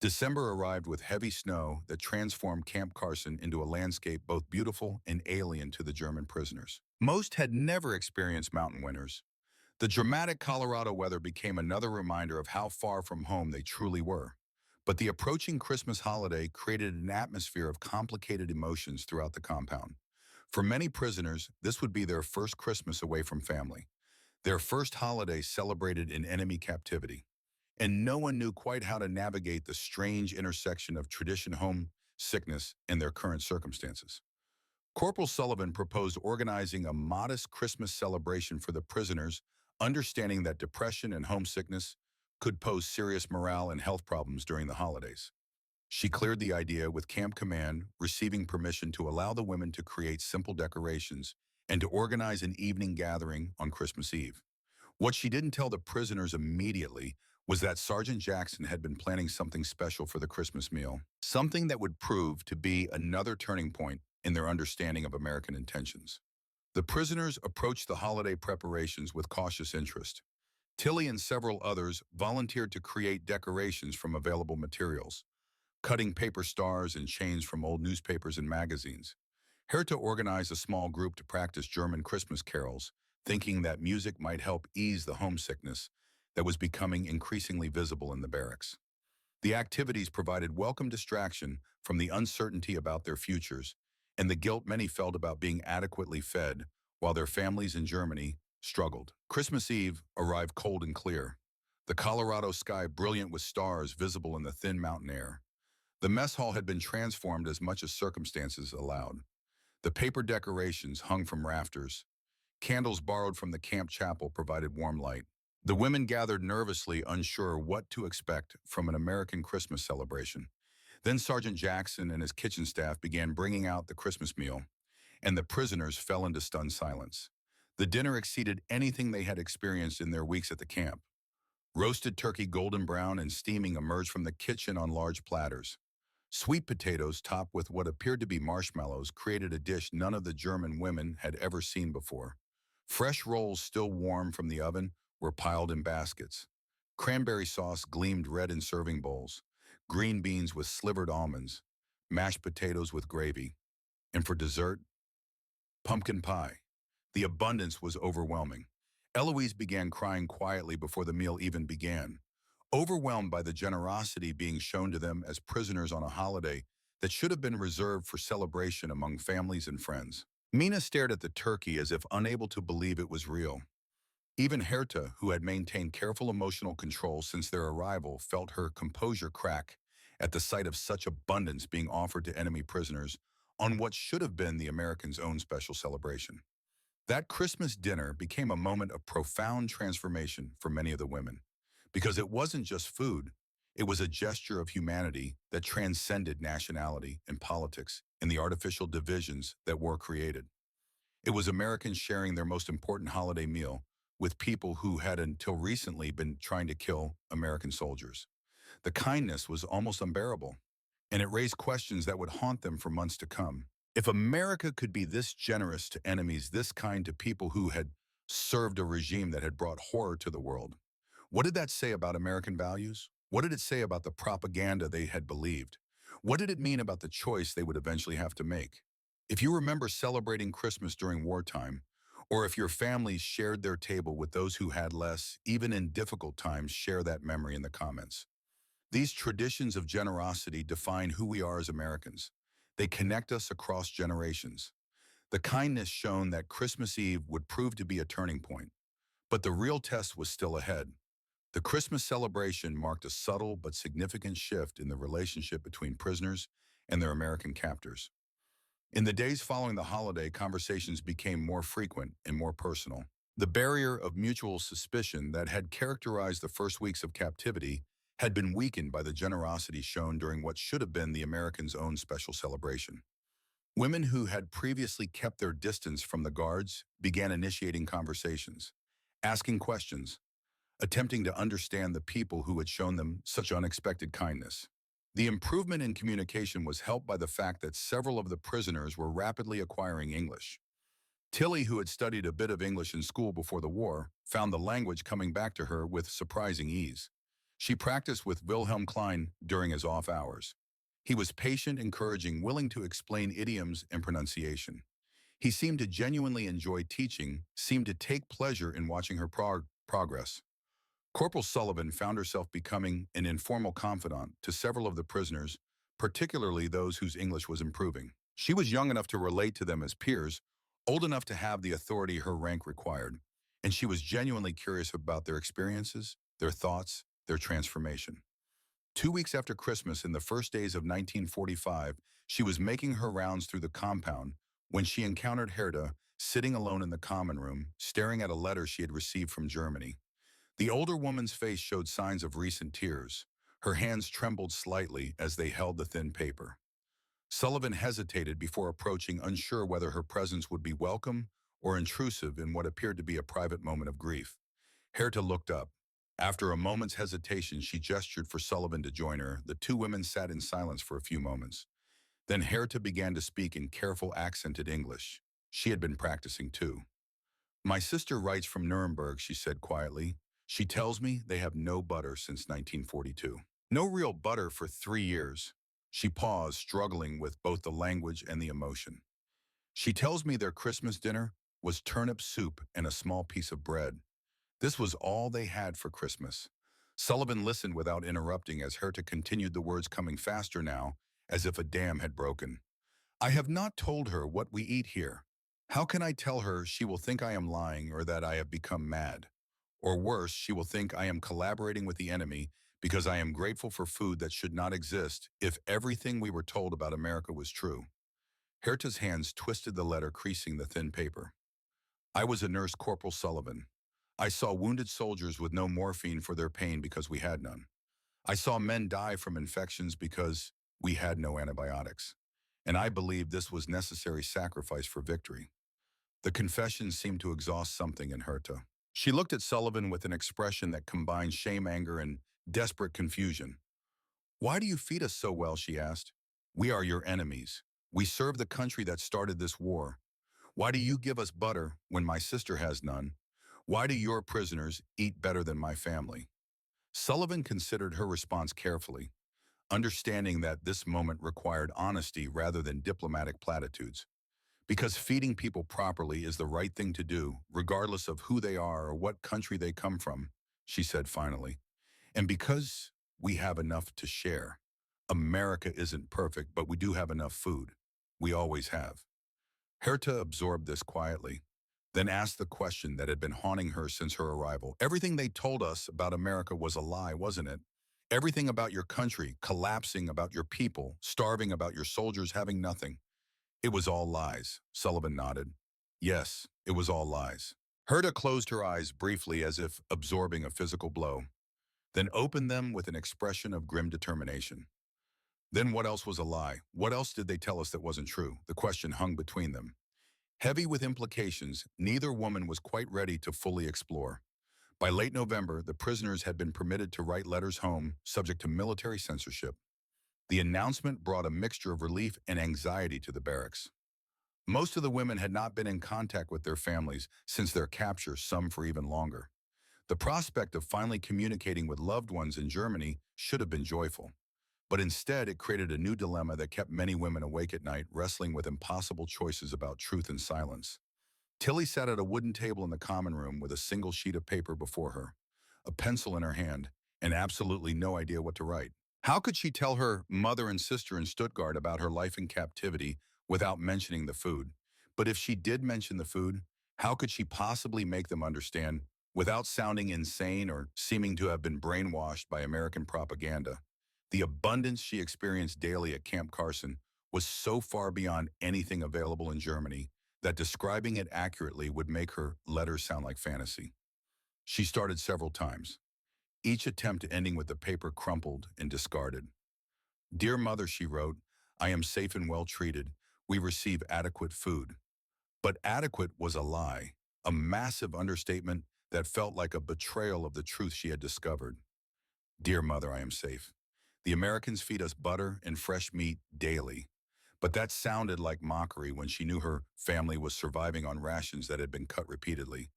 December arrived with heavy snow that transformed Camp Carson into a landscape both beautiful and alien to the German prisoners. Most had never experienced mountain winters. The dramatic Colorado weather became another reminder of how far from home they truly were. But the approaching Christmas holiday created an atmosphere of complicated emotions throughout the compound. For many prisoners, this would be their first Christmas away from family, their first holiday celebrated in enemy captivity. And no one knew quite how to navigate the strange intersection of tradition, homesickness, and their current circumstances. Corporal Sullivan proposed organizing a modest Christmas celebration for the prisoners, understanding that depression and homesickness could pose serious morale and health problems during the holidays. She cleared the idea with Camp Command receiving permission to allow the women to create simple decorations and to organize an evening gathering on Christmas Eve. What she didn't tell the prisoners immediately was that Sergeant Jackson had been planning something special for the Christmas meal, something that would prove to be another turning point in their understanding of American intentions. The prisoners approached the holiday preparations with cautious interest. Tilly and several others volunteered to create decorations from available materials, cutting paper stars and chains from old newspapers and magazines. Herta organized a small group to practice German Christmas carols, thinking that music might help ease the homesickness that was becoming increasingly visible in the barracks. The activities provided welcome distraction from the uncertainty about their futures and the guilt many felt about being adequately fed while their families in Germany struggled. Christmas Eve arrived cold and clear, the Colorado sky brilliant with stars visible in the thin mountain air. The mess hall had been transformed as much as circumstances allowed. The paper decorations hung from rafters. Candles borrowed from the camp chapel provided warm light. The women gathered nervously, unsure what to expect from an American Christmas celebration. Then Sergeant Jackson and his kitchen staff began bringing out the Christmas meal, and the prisoners fell into stunned silence. The dinner exceeded anything they had experienced in their weeks at the camp. Roasted turkey, golden brown and steaming, emerged from the kitchen on large platters. Sweet potatoes topped with what appeared to be marshmallows created a dish none of the German women had ever seen before. Fresh rolls, still warm from the oven, were piled in baskets. Cranberry sauce gleamed red in serving bowls, green beans with slivered almonds, mashed potatoes with gravy, and for dessert, pumpkin pie. The abundance was overwhelming. Eloise began crying quietly before the meal even began, overwhelmed by the generosity being shown to them as prisoners on a holiday that should have been reserved for celebration among families and friends. Mina stared at the turkey as if unable to believe it was real. Even Herta, who had maintained careful emotional control since their arrival, felt her composure crack at the sight of such abundance being offered to enemy prisoners on what should have been the Americans' own special celebration. That Christmas dinner became a moment of profound transformation for many of the women, because it wasn't just food, it was a gesture of humanity that transcended nationality and politics and the artificial divisions that war created. It was Americans sharing their most important holiday meal with people who had until recently been trying to kill American soldiers. The kindness was almost unbearable, and it raised questions that would haunt them for months to come. If America could be this generous to enemies, this kind to people who had served a regime that had brought horror to the world, what did that say about American values? What did it say about the propaganda they had believed? What did it mean about the choice they would eventually have to make? If you remember celebrating Christmas during wartime, or if your families shared their table with those who had less, even in difficult times, share that memory in the comments. These traditions of generosity define who we are as Americans. They connect us across generations. The kindness shown that Christmas Eve would prove to be a turning point. But the real test was still ahead. The Christmas celebration marked a subtle but significant shift in the relationship between prisoners and their American captors. In the days following the holiday, conversations became more frequent and more personal. The barrier of mutual suspicion that had characterized the first weeks of captivity had been weakened by the generosity shown during what should have been the Americans' own special celebration. Women who had previously kept their distance from the guards began initiating conversations, asking questions, attempting to understand the people who had shown them such unexpected kindness. The improvement in communication was helped by the fact that several of the prisoners were rapidly acquiring English. Tilly, who had studied a bit of English in school before the war, found the language coming back to her with surprising ease. She practiced with Wilhelm Klein during his off hours. He was patient, encouraging, willing to explain idioms and pronunciation. He seemed to genuinely enjoy teaching, seemed to take pleasure in watching her progress. Corporal Sullivan found herself becoming an informal confidant to several of the prisoners, particularly those whose English was improving. She was young enough to relate to them as peers, old enough to have the authority her rank required, and she was genuinely curious about their experiences, their thoughts, their transformation. 2 weeks after Christmas, in the first days of 1945, she was making her rounds through the compound when she encountered Herta sitting alone in the common room, staring at a letter she had received from Germany. The older woman's face showed signs of recent tears. Her hands trembled slightly as they held the thin paper. Sullivan hesitated before approaching, unsure whether her presence would be welcome or intrusive in what appeared to be a private moment of grief. Herta looked up. After a moment's hesitation, she gestured for Sullivan to join her. The two women sat in silence for a few moments. Then Herta began to speak in careful, accented English. She had been practicing too. "My sister writes from Nuremberg," she said quietly. "She tells me they have no butter since 1942. No real butter for 3 years." She paused, struggling with both the language and the emotion. "She tells me their Christmas dinner was turnip soup and a small piece of bread. This was all they had for Christmas." Sullivan listened without interrupting as Herta continued, the words coming faster now, as if a dam had broken. "I have not told her what we eat here. How can I tell her? She will think I am lying or that I have become mad. Or worse, she will think I am collaborating with the enemy because I am grateful for food that should not exist if everything we were told about America was true." Herta's hands twisted the letter, creasing the thin paper. "I was a nurse, Corporal Sullivan. I saw wounded soldiers with no morphine for their pain because we had none. I saw men die from infections because we had no antibiotics. And I believed this was necessary sacrifice for victory." The confession seemed to exhaust something in Herta. She looked at Sullivan with an expression that combined shame, anger, and desperate confusion. "Why do you feed us so well?" she asked. "We are your enemies. We serve the country that started this war. Why do you give us butter when my sister has none? Why do your prisoners eat better than my family?" Sullivan considered her response carefully, understanding that this moment required honesty rather than diplomatic platitudes. "Because feeding people properly is the right thing to do, regardless of who they are or what country they come from," she said finally. "And because we have enough to share. America isn't perfect, but we do have enough food. We always have." Herta absorbed this quietly, then asked the question that had been haunting her since her arrival. "Everything they told us about America was a lie, wasn't it? Everything about your country, collapsing, about your people, starving, about your soldiers having nothing. It was all lies." Sullivan nodded. "Yes, it was all lies." Herta closed her eyes briefly as if absorbing a physical blow, then opened them with an expression of grim determination. "Then what else was a lie? What else did they tell us that wasn't true?" The question hung between them. Heavy with implications, neither woman was quite ready to fully explore. By late November, the prisoners had been permitted to write letters home, subject to military censorship. The announcement brought a mixture of relief and anxiety to the barracks. Most of the women had not been in contact with their families since their capture, some for even longer. The prospect of finally communicating with loved ones in Germany should have been joyful. But instead, it created a new dilemma that kept many women awake at night, wrestling with impossible choices about truth and silence. Tilly sat at a wooden table in the common room with a single sheet of paper before her, a pencil in her hand, and absolutely no idea what to write. How could she tell her mother and sister in Stuttgart about her life in captivity without mentioning the food? But if she did mention the food, how could she possibly make them understand without sounding insane or seeming to have been brainwashed by American propaganda? The abundance she experienced daily at Camp Carson was so far beyond anything available in Germany that describing it accurately would make her letters sound like fantasy. She started several times, each attempt ending with the paper crumpled and discarded. "Dear Mother," she wrote, "I am safe and well treated. We receive adequate food." But adequate was a lie, a massive understatement that felt like a betrayal of the truth she had discovered. "Dear Mother, I am safe. The Americans feed us butter and fresh meat daily." But that sounded like mockery when she knew her family was surviving on rations that had been cut repeatedly,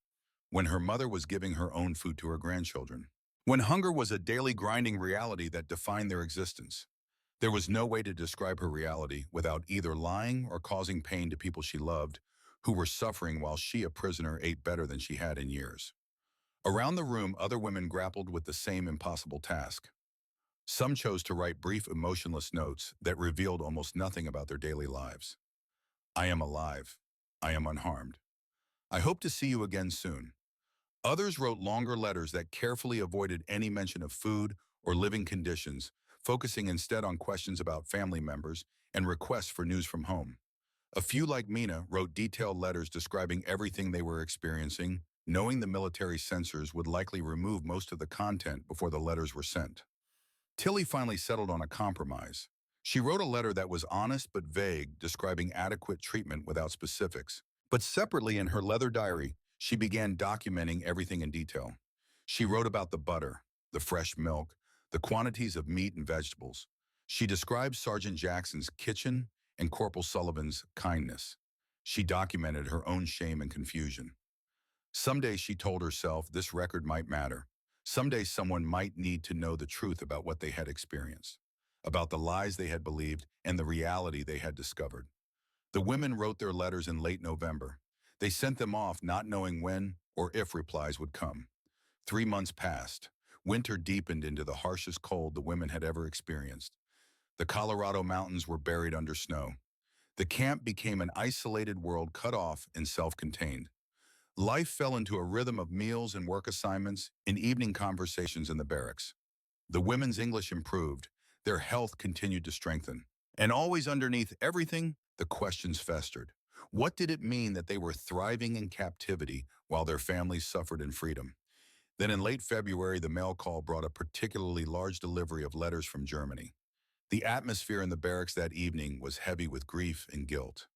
when her mother was giving her own food to her grandchildren, when hunger was a daily grinding reality that defined their existence. There was no way to describe her reality without either lying or causing pain to people she loved, who were suffering while she, a prisoner, ate better than she had in years. Around the room, other women grappled with the same impossible task. Some chose to write brief, emotionless notes that revealed almost nothing about their daily lives. "I am alive. I am unharmed. I hope to see you again soon." Others wrote longer letters that carefully avoided any mention of food or living conditions, focusing instead on questions about family members and requests for news from home. A few, like Mina, wrote detailed letters describing everything they were experiencing, knowing the military censors would likely remove most of the content before the letters were sent. Tilly finally settled on a compromise. She wrote a letter that was honest but vague, describing adequate treatment without specifics. But separately in her leather diary, she began documenting everything in detail. She wrote about the butter, the fresh milk, the quantities of meat and vegetables. She described Sergeant Jackson's kitchen and Corporal Sullivan's kindness. She documented her own shame and confusion. Someday, she told herself, this record might matter. Someday someone might need to know the truth about what they had experienced, about the lies they had believed and the reality they had discovered. The women wrote their letters in late November. They sent them off not knowing when or if replies would come. 3 months passed. Winter deepened into the harshest cold the women had ever experienced. The Colorado mountains were buried under snow. The camp became an isolated world, cut off and self-contained. Life fell into a rhythm of meals and work assignments and evening conversations in the barracks. The women's English improved. Their health continued to strengthen. And always underneath everything, the questions festered. What did it mean that they were thriving in captivity while their families suffered in freedom? Then in late February, the mail call brought a particularly large delivery of letters from Germany. The atmosphere in the barracks that evening was heavy with grief and guilt.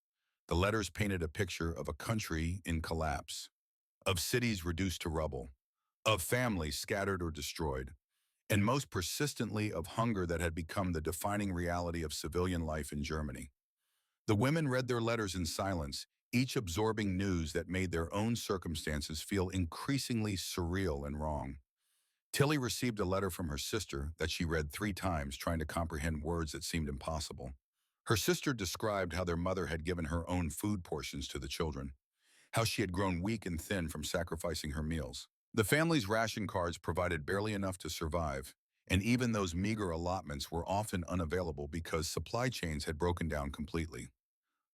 The letters painted a picture of a country in collapse, of cities reduced to rubble, of families scattered or destroyed, and most persistently of hunger that had become the defining reality of civilian life in Germany. The women read their letters in silence, each absorbing news that made their own circumstances feel increasingly surreal and wrong. Tilly received a letter from her sister that she read 3 times, trying to comprehend words that seemed impossible. Her sister described how their mother had given her own food portions to the children, how she had grown weak and thin from sacrificing her meals. The family's ration cards provided barely enough to survive, and even those meager allotments were often unavailable because supply chains had broken down completely.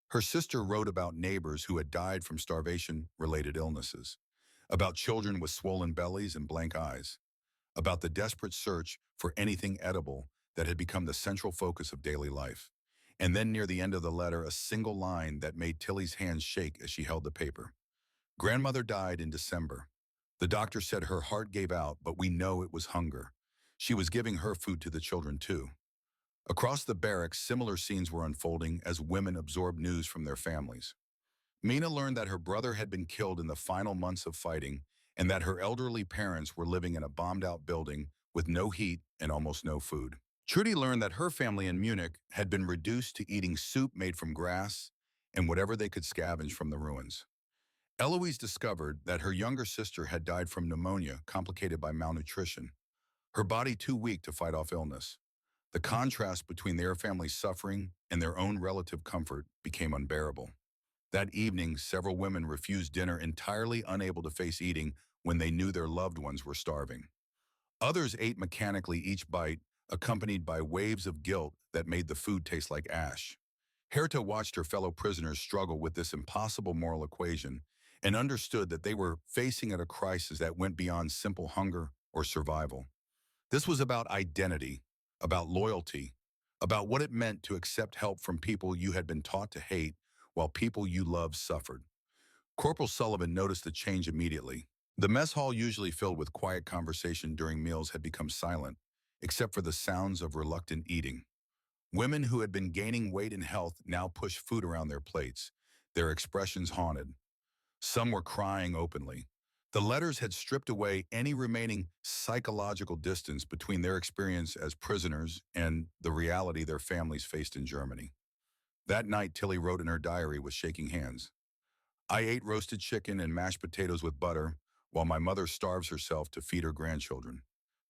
Her sister wrote about neighbors who had died from starvation-related illnesses, about children with swollen bellies and blank eyes, about the desperate search for anything edible that had become the central focus of daily life. And then near the end of the letter, a single line that made Tilly's hands shake as she held the paper. "Grandmother died in December. The doctor said her heart gave out, but we know it was hunger. She was giving her food to the children too." Across the barracks, similar scenes were unfolding as women absorbed news from their families. Mina learned that her brother had been killed in the final months of fighting and that her elderly parents were living in a bombed-out building with no heat and almost no food. Trudy learned that her family in Munich had been reduced to eating soup made from grass and whatever they could scavenge from the ruins. Eloise discovered that her younger sister had died from pneumonia complicated by malnutrition, her body too weak to fight off illness. The contrast between their family's suffering and their own relative comfort became unbearable. That evening, several women refused dinner entirely unable to face eating when they knew their loved ones were starving. Others ate mechanically each bite, accompanied by waves of guilt that made the food taste like ash. Herta watched her fellow prisoners struggle with this impossible moral equation and understood that they were facing at a crisis that went beyond simple hunger or survival. This was about identity, about loyalty, about what it meant to accept help from people you had been taught to hate while people you loved suffered. Corporal Sullivan noticed the change immediately. The mess hall, usually filled with quiet conversation during meals, had become silent, except for the sounds of reluctant eating. Women who had been gaining weight and health now pushed food around their plates, their expressions haunted. Some were crying openly. The letters had stripped away any remaining psychological distance between their experience as prisoners and the reality their families faced in Germany. That night, Tilly wrote in her diary with shaking hands, "I ate roasted chicken and mashed potatoes with butter while my mother starves herself to feed her grandchildren.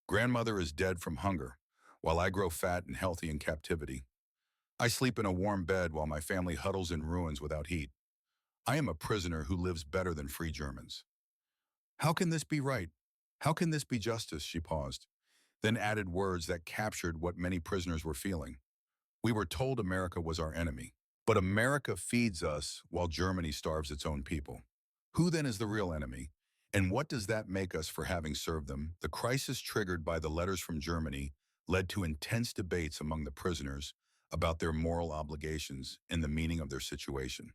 Grandmother is dead from hunger, while I grow fat and healthy in captivity. I sleep in a warm bed while my family huddles in ruins without heat. I am a prisoner who lives better than free Germans. How can this be right? How can this be justice?" She paused, then added words that captured what many prisoners were feeling. "We were told America was our enemy, but America feeds us while Germany starves its own people. Who then is the real enemy? And what does that make us for having served them?" The crisis triggered by the letters from Germany led to intense debates among the prisoners about their moral obligations and the meaning of their situation.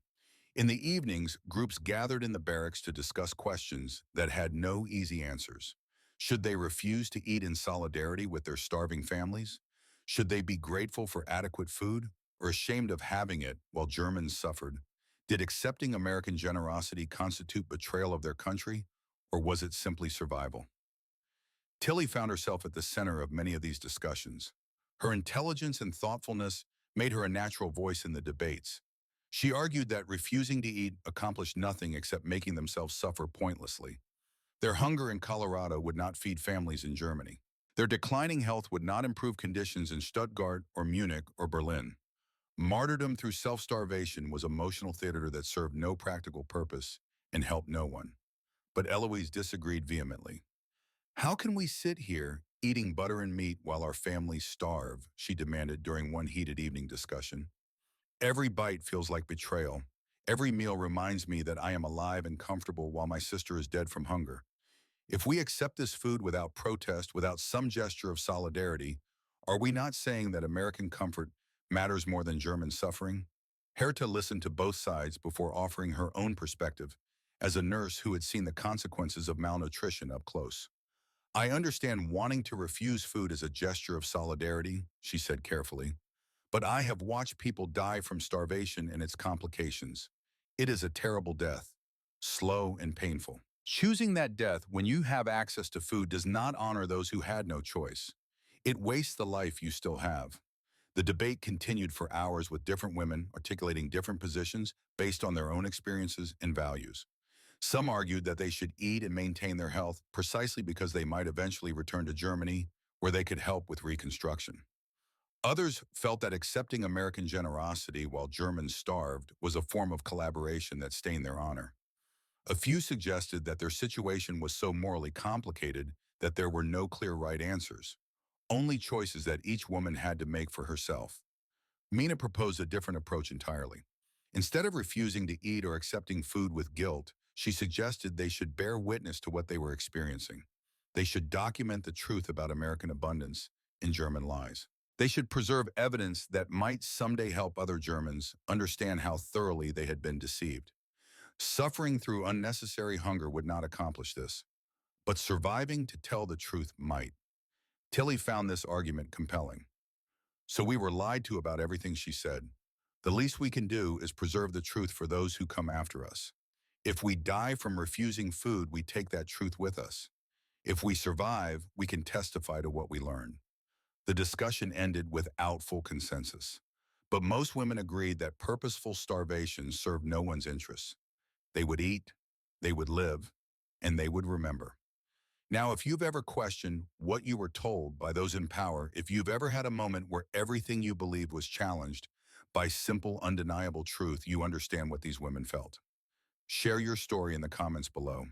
In the evenings, groups gathered in the barracks to discuss questions that had no easy answers. Should they refuse to eat in solidarity with their starving families? Should they be grateful for adequate food or ashamed of having it while Germans suffered? Did accepting American generosity constitute betrayal of their country, or was it simply survival? Tilly found herself at the center of many of these discussions. Her intelligence and thoughtfulness made her a natural voice in the debates. She argued that refusing to eat accomplished nothing except making themselves suffer pointlessly. Their hunger in Colorado would not feed families in Germany. Their declining health would not improve conditions in Stuttgart or Munich or Berlin. Martyrdom through self-starvation was emotional theater that served no practical purpose and helped no one. But Eloise disagreed vehemently. "How can we sit here eating butter and meat while our families starve?" she demanded during one heated evening discussion. "Every bite feels like betrayal. Every meal reminds me that I am alive and comfortable while my sister is dead from hunger. If we accept this food without protest, without some gesture of solidarity, are we not saying that American comfort matters more than German suffering?" Herta listened to both sides before offering her own perspective as a nurse who had seen the consequences of malnutrition up close. "I understand wanting to refuse food as a gesture of solidarity," she said carefully, "but I have watched people die from starvation and its complications. It is a terrible death, slow and painful. Choosing that death when you have access to food does not honor those who had no choice. It wastes the life you still have." The debate continued for hours with different women articulating different positions based on their own experiences and values. Some argued that they should eat and maintain their health precisely because they might eventually return to Germany, where they could help with reconstruction. Others felt that accepting American generosity while Germans starved was a form of collaboration that stained their honor. A few suggested that their situation was so morally complicated that there were no clear right answers, only choices that each woman had to make for herself. Mina proposed a different approach entirely. Instead of refusing to eat or accepting food with guilt, she suggested they should bear witness to what they were experiencing. They should document the truth about American abundance and German lies. They should preserve evidence that might someday help other Germans understand how thoroughly they had been deceived. Suffering through unnecessary hunger would not accomplish this, but surviving to tell the truth might. Tilly found this argument compelling. "So we were lied to about everything," she said. The least we can do is preserve the truth for those who come after us. If we die from refusing food, we take that truth with us. If we survive, we can testify to what we learn. The discussion ended without full consensus. But most women agreed that purposeful starvation served no one's interests. They would eat, they would live, and they would remember. Now, if you've ever questioned what you were told by those in power, if you've ever had a moment where everything you believed was challenged by simple, undeniable truth, you understand what these women felt. Share your story in the comments below.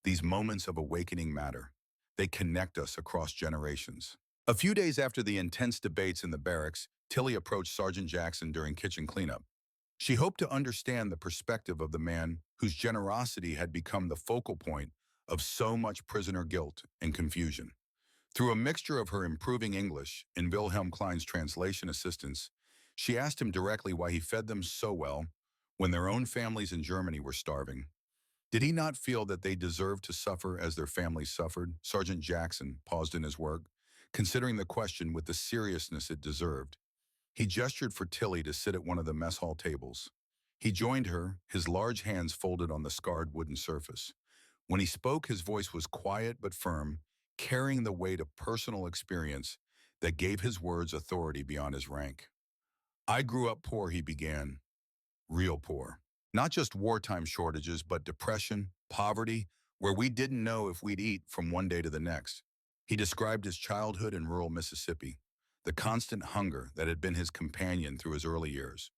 These moments of awakening matter. They connect us across generations. A few days after the intense debates in the barracks, Tilly approached Sergeant Jackson during kitchen cleanup. She hoped to understand the perspective of the man whose generosity had become the focal point of so much prisoner guilt and confusion. Through a mixture of her improving English and Wilhelm Klein's translation assistance, she asked him directly why he fed them so well when their own families in Germany were starving. Did he not feel that they deserved to suffer as their families suffered? Sergeant Jackson paused in his work, considering the question with the seriousness it deserved. He gestured for Tilly to sit at one of the mess hall tables. He joined her, his large hands folded on the scarred wooden surface. When he spoke, his voice was quiet but firm, carrying the weight of personal experience that gave his words authority beyond his rank. I grew up poor, he began. Real poor. Not just wartime shortages, but depression, poverty, where we didn't know if we'd eat from one day to the next. He described his childhood in rural Mississippi, the constant hunger that had been his companion through his early years,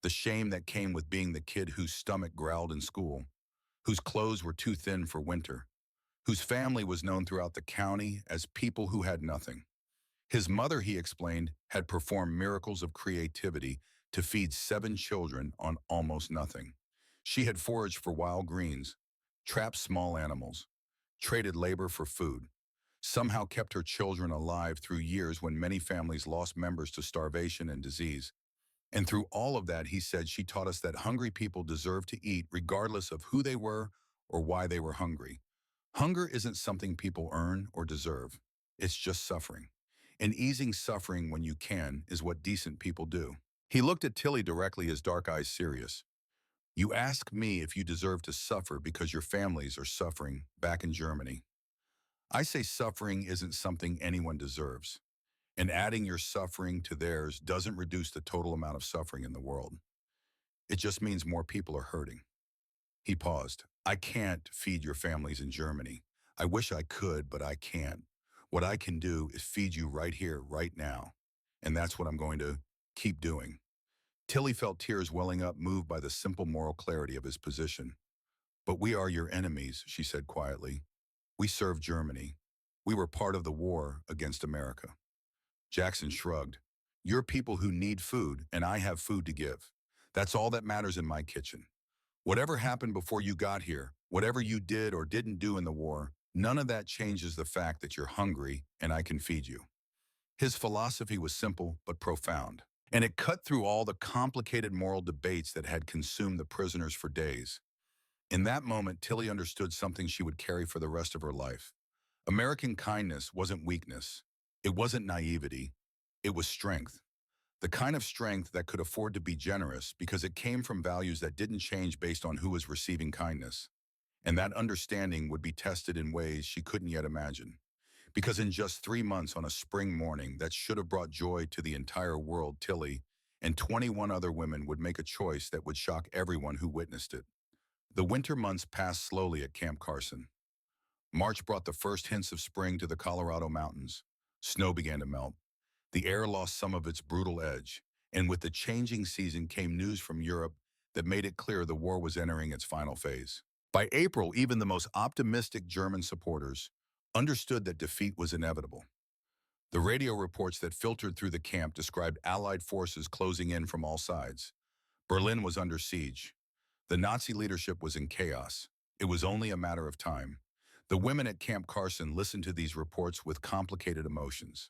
the shame that came with being the kid whose stomach growled in school, whose clothes were too thin for winter, whose family was known throughout the county as people who had nothing. His mother, he explained, had performed miracles of creativity to feed 7 children on almost nothing. She had foraged for wild greens, trapped small animals, traded labor for food, somehow kept her children alive through years when many families lost members to starvation and disease. And through all of that, he said, she taught us that hungry people deserve to eat regardless of who they were or why they were hungry. Hunger isn't something people earn or deserve. It's just suffering. And easing suffering when you can is what decent people do. He looked at Tilly directly, his dark eyes serious. You ask me if you deserve to suffer because your families are suffering back in Germany. I say suffering isn't something anyone deserves. And adding your suffering to theirs doesn't reduce the total amount of suffering in the world. It just means more people are hurting. He paused. I can't feed your families in Germany. I wish I could, but I can't. What I can do is feed you right here, right now. And that's what I'm going to keep doing. Tilly felt tears welling up, moved by the simple moral clarity of his position. But we are your enemies, she said quietly. We served Germany. We were part of the war against America. Jackson shrugged. You're people who need food, and I have food to give. That's all that matters in my kitchen. Whatever happened before you got here, whatever you did or didn't do in the war, none of that changes the fact that you're hungry and I can feed you. His philosophy was simple but profound, and it cut through all the complicated moral debates that had consumed the prisoners for days. In that moment, Tilly understood something she would carry for the rest of her life. American kindness wasn't weakness. It wasn't naivety. It was strength. The kind of strength that could afford to be generous because it came from values that didn't change based on who was receiving kindness. And that understanding would be tested in ways she couldn't yet imagine. Because in just 3 months on a spring morning that should have brought joy to the entire world, Tilly and 21 other women would make a choice that would shock everyone who witnessed it. The winter months passed slowly at Camp Carson. March brought the first hints of spring to the Colorado mountains. Snow began to melt. The air lost some of its brutal edge, and with the changing season came news from Europe that made it clear the war was entering its final phase. By April, even the most optimistic German supporters understood that defeat was inevitable. The radio reports that filtered through the camp described Allied forces closing in from all sides. Berlin was under siege. The Nazi leadership was in chaos. It was only a matter of time. The women at Camp Carson listened to these reports with complicated emotions.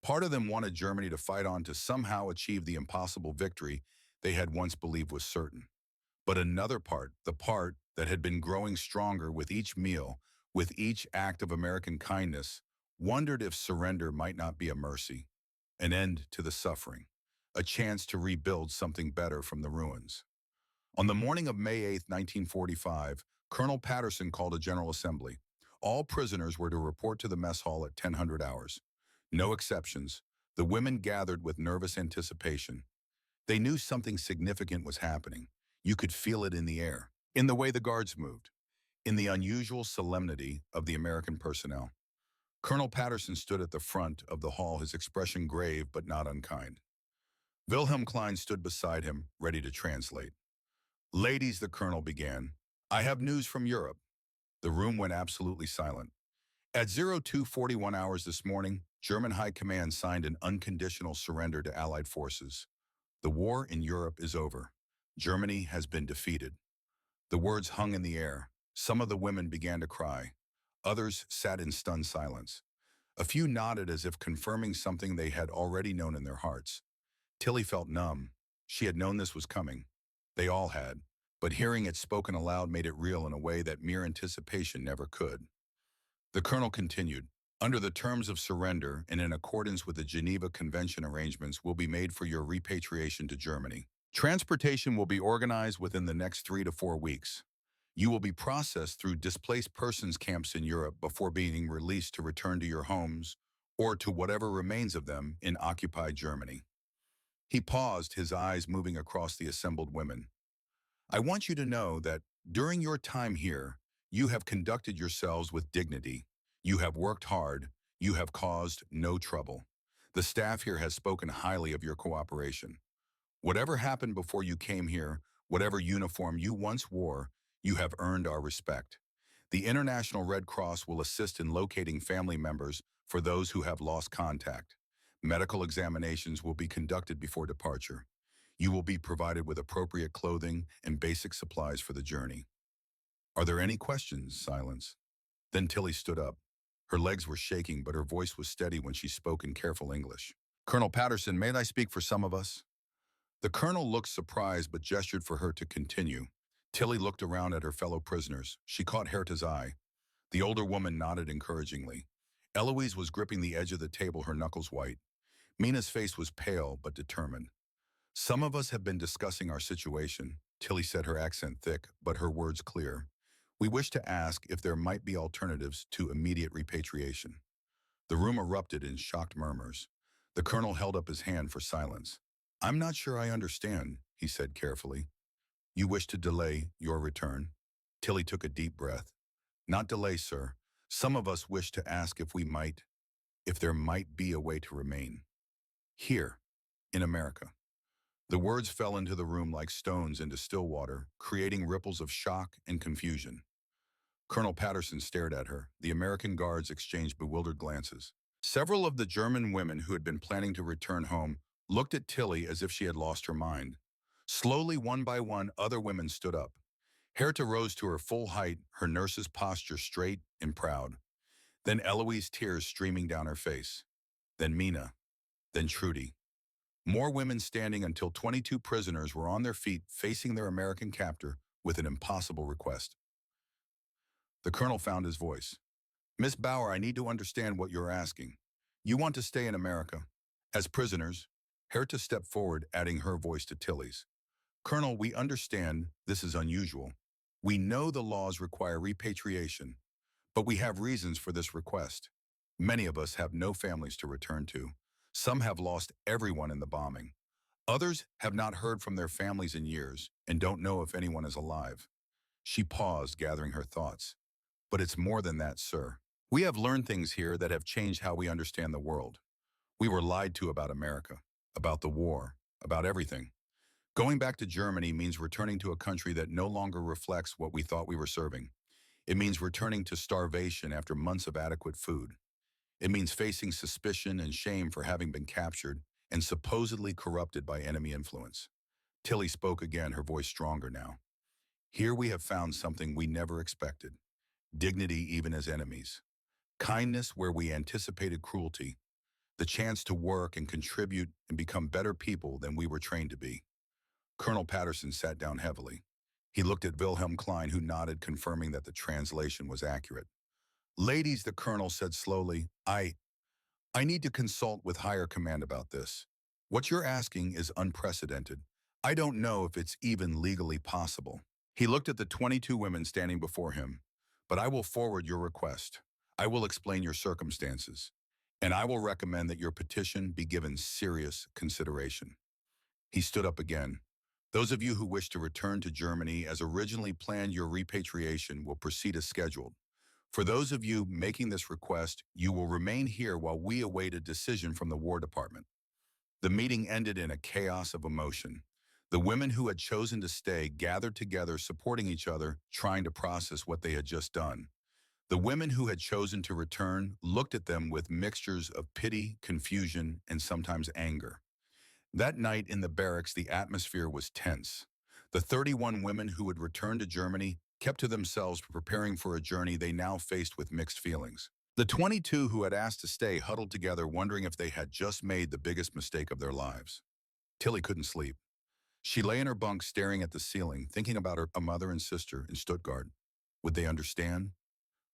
Part of them wanted Germany to fight on to somehow achieve the impossible victory they had once believed was certain. But another part, the part that had been growing stronger with each meal, with each act of American kindness, wondered if surrender might not be a mercy, an end to the suffering. a chance to rebuild something better from the ruins. On the morning of May 8, 1945, Colonel Patterson called a General Assembly. All prisoners were to report to the mess hall at 1000 hours. No exceptions. The women gathered with nervous anticipation. They knew something significant was happening. You could feel it in the air, in the way the guards moved, in the unusual solemnity of the American personnel. Colonel Patterson stood at the front of the hall, his expression grave but not unkind. Wilhelm Klein stood beside him, ready to translate. Ladies, the colonel began, I have news from Europe. The room went absolutely silent. At 0241 hours this morning, German High Command signed an unconditional surrender to Allied forces. The war in Europe is over. Germany has been defeated. The words hung in the air. Some of the women began to cry. Others sat in stunned silence. A few nodded as if confirming something they had already known in their hearts. Tilly felt numb. She had known this was coming. They all had. But hearing it spoken aloud made it real in a way that mere anticipation never could. The colonel continued, under the terms of surrender and in accordance with the Geneva Convention arrangements will be made for your repatriation to Germany. Transportation will be organized within the next 3 to 4 weeks. You will be processed through displaced persons camps in Europe before being released to return to your homes or to whatever remains of them in occupied Germany. He paused, his eyes moving across the assembled women. I want you to know that during your time here, you have conducted yourselves with dignity. You have worked hard. You have caused no trouble. The staff here has spoken highly of your cooperation. Whatever happened before you came here, whatever uniform you once wore, you have earned our respect. The International Red Cross will assist in locating family members for those who have lost contact. Medical examinations will be conducted before departure. You will be provided with appropriate clothing and basic supplies for the journey. Are there any questions? Silence. Then Tilly stood up. Her legs were shaking, but her voice was steady when she spoke in careful English. Colonel Patterson, may I speak for some of us? The colonel looked surprised but gestured for her to continue. Tilly looked around at her fellow prisoners. She caught Herta's eye. The older woman nodded encouragingly. Eloise was gripping the edge of the table, her knuckles white. Mina's face was pale but determined. Some of us have been discussing our situation, Tilly said, her accent thick, but her words clear. We wish to ask if there might be alternatives to immediate repatriation. The room erupted in shocked murmurs. The colonel held up his hand for silence. I'm not sure I understand, he said carefully. You wish to delay your return? Tilly took a deep breath. Not delay, sir. Some of us wish to ask if there might be a way to remain. Here, in America. The words fell into the room like stones into still water, creating ripples of shock and confusion. Colonel Patterson stared at her. The American guards exchanged bewildered glances. Several of the German women who had been planning to return home looked at Tilly as if she had lost her mind. Slowly, one by one, other women stood up. Herta rose to her full height, her nurse's posture straight and proud. Then Eloise, tears streaming down her face. Then Mina. Then Trudy. More women standing until 22 prisoners were on their feet facing their American captor with an impossible request. The colonel found his voice. Miss Bauer, I need to understand what you're asking. You want to stay in America. As prisoners, Herta stepped forward, adding her voice to Tilly's. Colonel, we understand this is unusual. We know the laws require repatriation, but we have reasons for this request. Many of us have no families to return to. Some have lost everyone in the bombing. Others have not heard from their families in years and don't know if anyone is alive. She paused, gathering her thoughts. But it's more than that, sir. We have learned things here that have changed how we understand the world. We were lied to about America, about the war, about everything. Going back to Germany means returning to a country that no longer reflects what we thought we were serving. It means returning to starvation after months of adequate food. It means facing suspicion and shame for having been captured and supposedly corrupted by enemy influence. Tilly spoke again, her voice stronger now. Here we have found something we never expected. Dignity even as enemies. Kindness where we anticipated cruelty. The chance to work and contribute and become better people than we were trained to be. Colonel Patterson sat down heavily. He looked at Wilhelm Klein, who nodded, confirming that the translation was accurate. Ladies, the colonel said slowly, I need to consult with higher command about this. What you're asking is unprecedented. I don't know if it's even legally possible. He looked at the 22 women standing before him. But I will forward your request. I will explain your circumstances. And I will recommend that your petition be given serious consideration. He stood up again. Those of you who wish to return to Germany as originally planned, your repatriation will proceed as scheduled. For those of you making this request, you will remain here while we await a decision from the War Department. The meeting ended in a chaos of emotion. The women who had chosen to stay gathered together, supporting each other, trying to process what they had just done. The women who had chosen to return looked at them with mixtures of pity, confusion, and sometimes anger. That night in the barracks, the atmosphere was tense. The 31 women who had returned to Germany kept to themselves, preparing for a journey they now faced with mixed feelings. The 22 who had asked to stay huddled together, wondering if they had just made the biggest mistake of their lives. Tilly couldn't sleep. She lay in her bunk staring at the ceiling, thinking about her mother and sister in Stuttgart. Would they understand?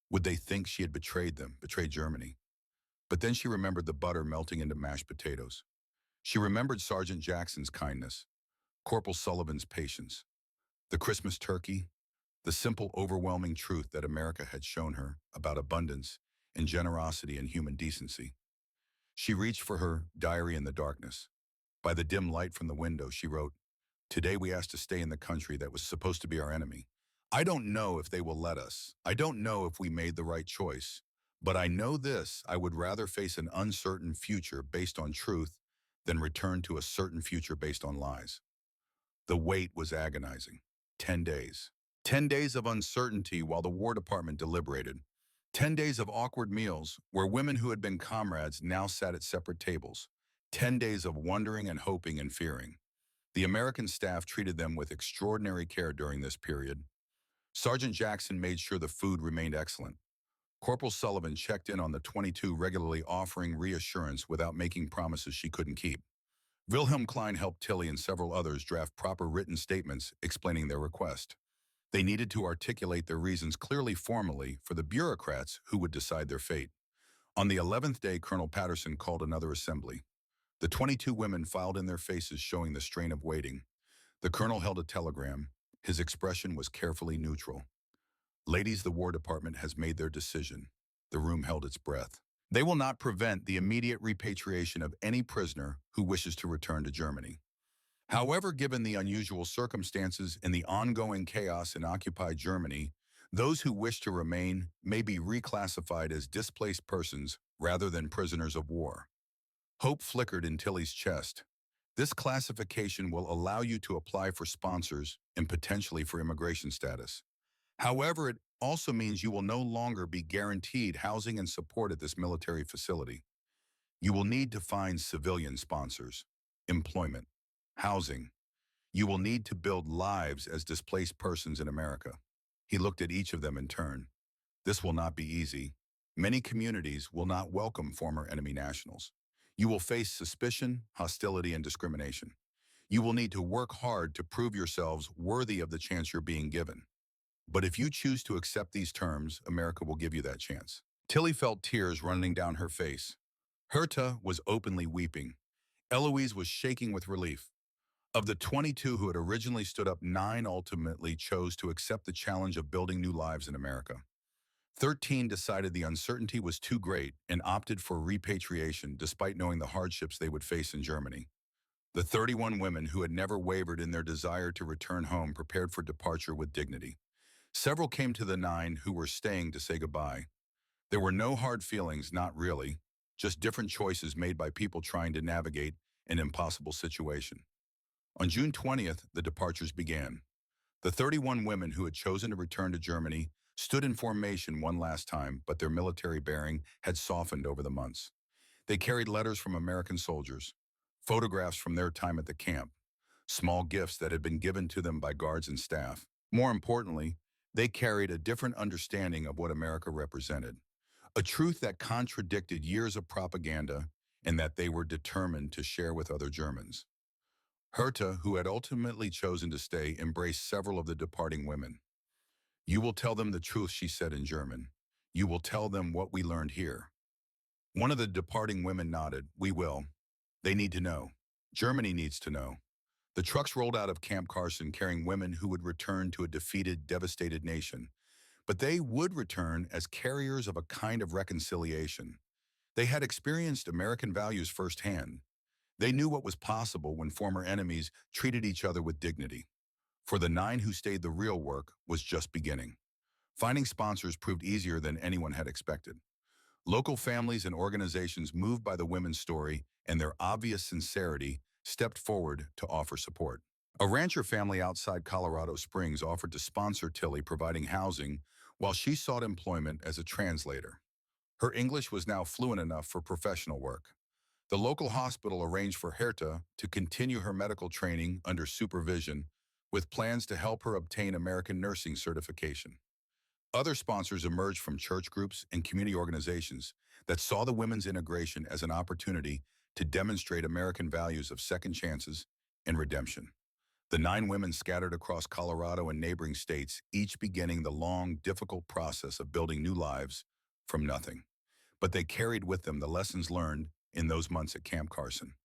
Would they think she had betrayed them, betrayed Germany? But then she remembered the butter melting into mashed potatoes. She remembered Sergeant Jackson's kindness, Corporal Sullivan's patience, the Christmas turkey, the simple, overwhelming truth that America had shown her about abundance and generosity and human decency. She reached for her diary in the darkness. By the dim light from the window, she wrote, "Today we asked to stay in the country that was supposed to be our enemy. I don't know if they will let us. I don't know if we made the right choice. But I know this: I would rather face an uncertain future based on truth than return to a certain future based on lies." The wait was agonizing. 10 days. 10 days of uncertainty while the War Department deliberated. 10 days of awkward meals where women who had been comrades now sat at separate tables. 10 days of wondering and hoping and fearing. The American staff treated them with extraordinary care during this period. Sergeant Jackson made sure the food remained excellent. Corporal Sullivan checked in on the 22, regularly offering reassurance without making promises she couldn't keep. Wilhelm Klein helped Tilly and several others draft proper written statements explaining their request. They needed to articulate their reasons clearly, formally, for the bureaucrats who would decide their fate. On the 11th day, Colonel Patterson called another assembly. The 22 women filed in, their faces showing the strain of waiting. The colonel held a telegram. His expression was carefully neutral. "Ladies, the War Department has made their decision." The room held its breath. "They will not prevent the immediate repatriation of any prisoner who wishes to return to Germany. However, given the unusual circumstances and the ongoing chaos in occupied Germany, those who wish to remain may be reclassified as displaced persons rather than prisoners of war." Hope flickered in Tilly's chest. This classification will allow you to apply for sponsors and potentially for immigration status. However, it also means you will no longer be guaranteed housing and support at this military facility. You will need to find civilian sponsors, employment, housing. You will need to build lives as displaced persons in America. He looked at each of them in turn. This will not be easy. Many communities will not welcome former enemy nationals. You will face suspicion, hostility, and discrimination. You will need to work hard to prove yourselves worthy of the chance you're being given. But if you choose to accept these terms, America will give you that chance. Tilly felt tears running down her face. Herta was openly weeping. Eloise was shaking with relief. Of the 22 who had originally stood up, 9 ultimately chose to accept the challenge of building new lives in America. 13 decided the uncertainty was too great and opted for repatriation despite knowing the hardships they would face in Germany. The 31 women who had never wavered in their desire to return home prepared for departure with dignity. Several came to the 9 who were staying to say goodbye. There were no hard feelings, not really, just different choices made by people trying to navigate an impossible situation. On June 20th, the departures began. The 31 women who had chosen to return to Germany stood in formation one last time, but their military bearing had softened over the months. They carried letters from American soldiers, photographs from their time at the camp, small gifts that had been given to them by guards and staff. More importantly, they carried a different understanding of what America represented, a truth that contradicted years of propaganda and that they were determined to share with other Germans. Herta, who had ultimately chosen to stay, embraced several of the departing women. "You will tell them the truth," she said in German. "You will tell them what we learned here." One of the departing women nodded. "We will. They need to know." Germany needs to know. The trucks rolled out of Camp Carson carrying women who would return to a defeated, devastated nation. But they would return as carriers of a kind of reconciliation. They had experienced American values firsthand. They knew what was possible when former enemies treated each other with dignity. For the 9 who stayed, the real work was just beginning. Finding sponsors proved easier than anyone had expected. Local families and organizations moved by the women's story and their obvious sincerity stepped forward to offer support. A rancher family outside Colorado Springs offered to sponsor Tilly, providing housing while she sought employment as a translator. Her English was now fluent enough for professional work. The local hospital arranged for Herta to continue her medical training under supervision, with plans to help her obtain American nursing certification. Other sponsors emerged from church groups and community organizations that saw the women's integration as an opportunity to demonstrate American values of second chances and redemption. The 9 women scattered across Colorado and neighboring states, each beginning the long, difficult process of building new lives from nothing. But they carried with them the lessons learned in those months at Camp Carson.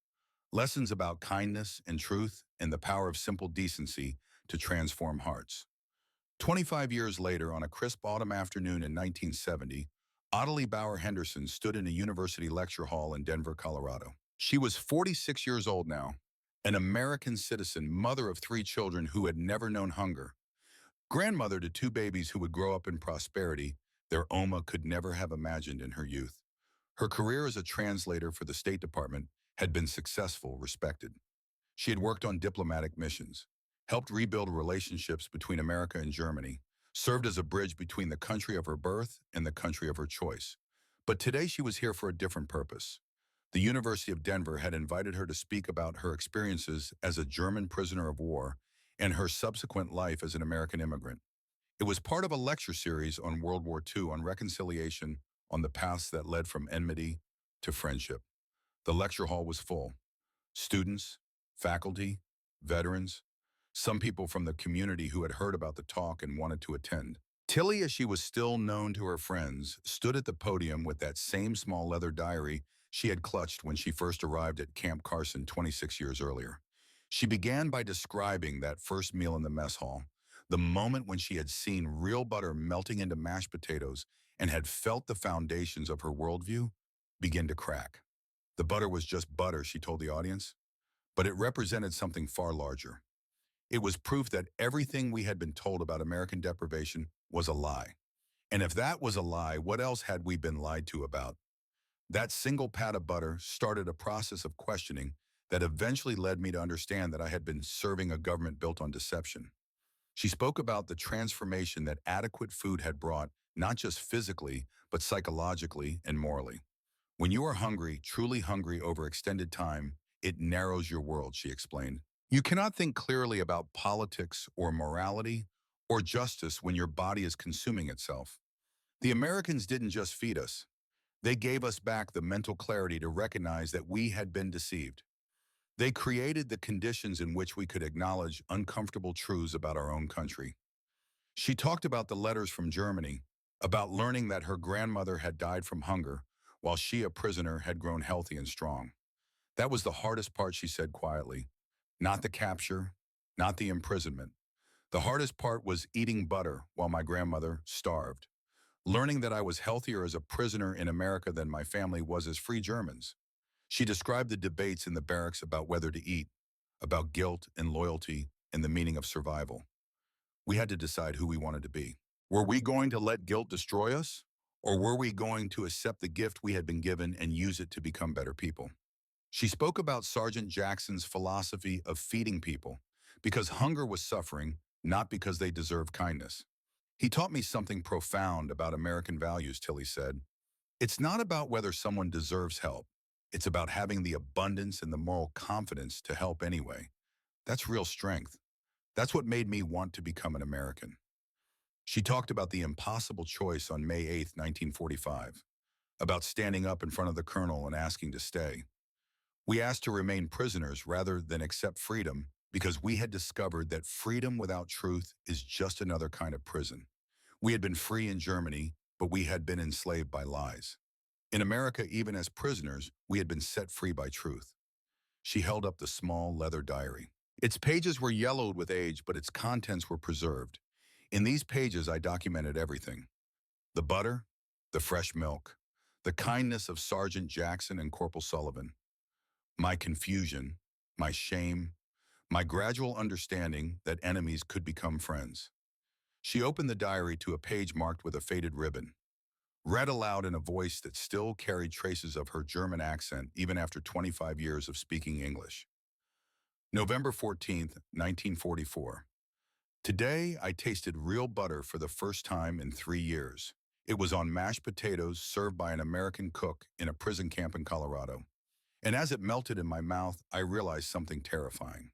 Lessons about kindness and truth and the power of simple decency to transform hearts. 25 years later, on a crisp autumn afternoon in 1970, Ottilie Bauer Henderson stood in a university lecture hall in Denver, Colorado. She was 46 years old now, an American citizen, mother of 3 children who had never known hunger, grandmother to 2 babies who would grow up in prosperity their Oma could never have imagined in her youth. Her career as a translator for the State Department had been successful, respected. She had worked on diplomatic missions, helped rebuild relationships between America and Germany, served as a bridge between the country of her birth and the country of her choice. But today she was here for a different purpose. The University of Denver had invited her to speak about her experiences as a German prisoner of war and her subsequent life as an American immigrant. It was part of a lecture series on World War II, on reconciliation, on the paths that led from enmity to friendship. The lecture hall was full. Students, faculty, veterans, some people from the community who had heard about the talk and wanted to attend. Tilly, as she was still known to her friends, stood at the podium with that same small leather diary she had clutched when she first arrived at Camp Carson 26 years earlier. She began by describing that first meal in the mess hall, the moment when she had seen real butter melting into mashed potatoes and had felt the foundations of her worldview begin to crack. The butter was just butter, she told the audience, but it represented something far larger. It was proof that everything we had been told about American deprivation was a lie. And if that was a lie, what else had we been lied to about? That single pat of butter started a process of questioning that eventually led me to understand that I had been serving a government built on deception. She spoke about the transformation that adequate food had brought, not just physically, but psychologically and morally. When you are hungry, truly hungry over extended time, it narrows your world, she explained. You cannot think clearly about politics or morality or justice when your body is consuming itself. The Americans didn't just feed us. They gave us back the mental clarity to recognize that we had been deceived. They created the conditions in which we could acknowledge uncomfortable truths about our own country. She talked about the letters from Germany, about learning that her grandmother had died from hunger, while she, a prisoner, had grown healthy and strong. That was the hardest part, she said quietly. Not the capture, not the imprisonment. The hardest part was eating butter while my grandmother starved. Learning that I was healthier as a prisoner in America than my family was as free Germans. She described the debates in the barracks about whether to eat, about guilt and loyalty and the meaning of survival. We had to decide who we wanted to be. Were we going to let guilt destroy us? Or were we going to accept the gift we had been given and use it to become better people? She spoke about Sergeant Jackson's philosophy of feeding people, because hunger was suffering, not because they deserved kindness. He taught me something profound about American values, Tilly said. It's not about whether someone deserves help. It's about having the abundance and the moral confidence to help anyway. That's real strength. That's what made me want to become an American. She talked about the impossible choice on May 8, 1945, about standing up in front of the colonel and asking to stay. We asked to remain prisoners rather than accept freedom because we had discovered that freedom without truth is just another kind of prison. We had been free in Germany, but we had been enslaved by lies. In America, even as prisoners, we had been set free by truth. She held up the small leather diary. Its pages were yellowed with age, but its contents were preserved. In these pages, I documented everything. The butter, the fresh milk, the kindness of Sergeant Jackson and Corporal Sullivan, my confusion, my shame, my gradual understanding that enemies could become friends. She opened the diary to a page marked with a faded ribbon, read aloud in a voice that still carried traces of her German accent even after 25 years of speaking English. November 14th, 1944. Today, I tasted real butter for the first time in 3 years. It was on mashed potatoes served by an American cook in a prison camp in Colorado. And as it melted in my mouth, I realized something terrifying.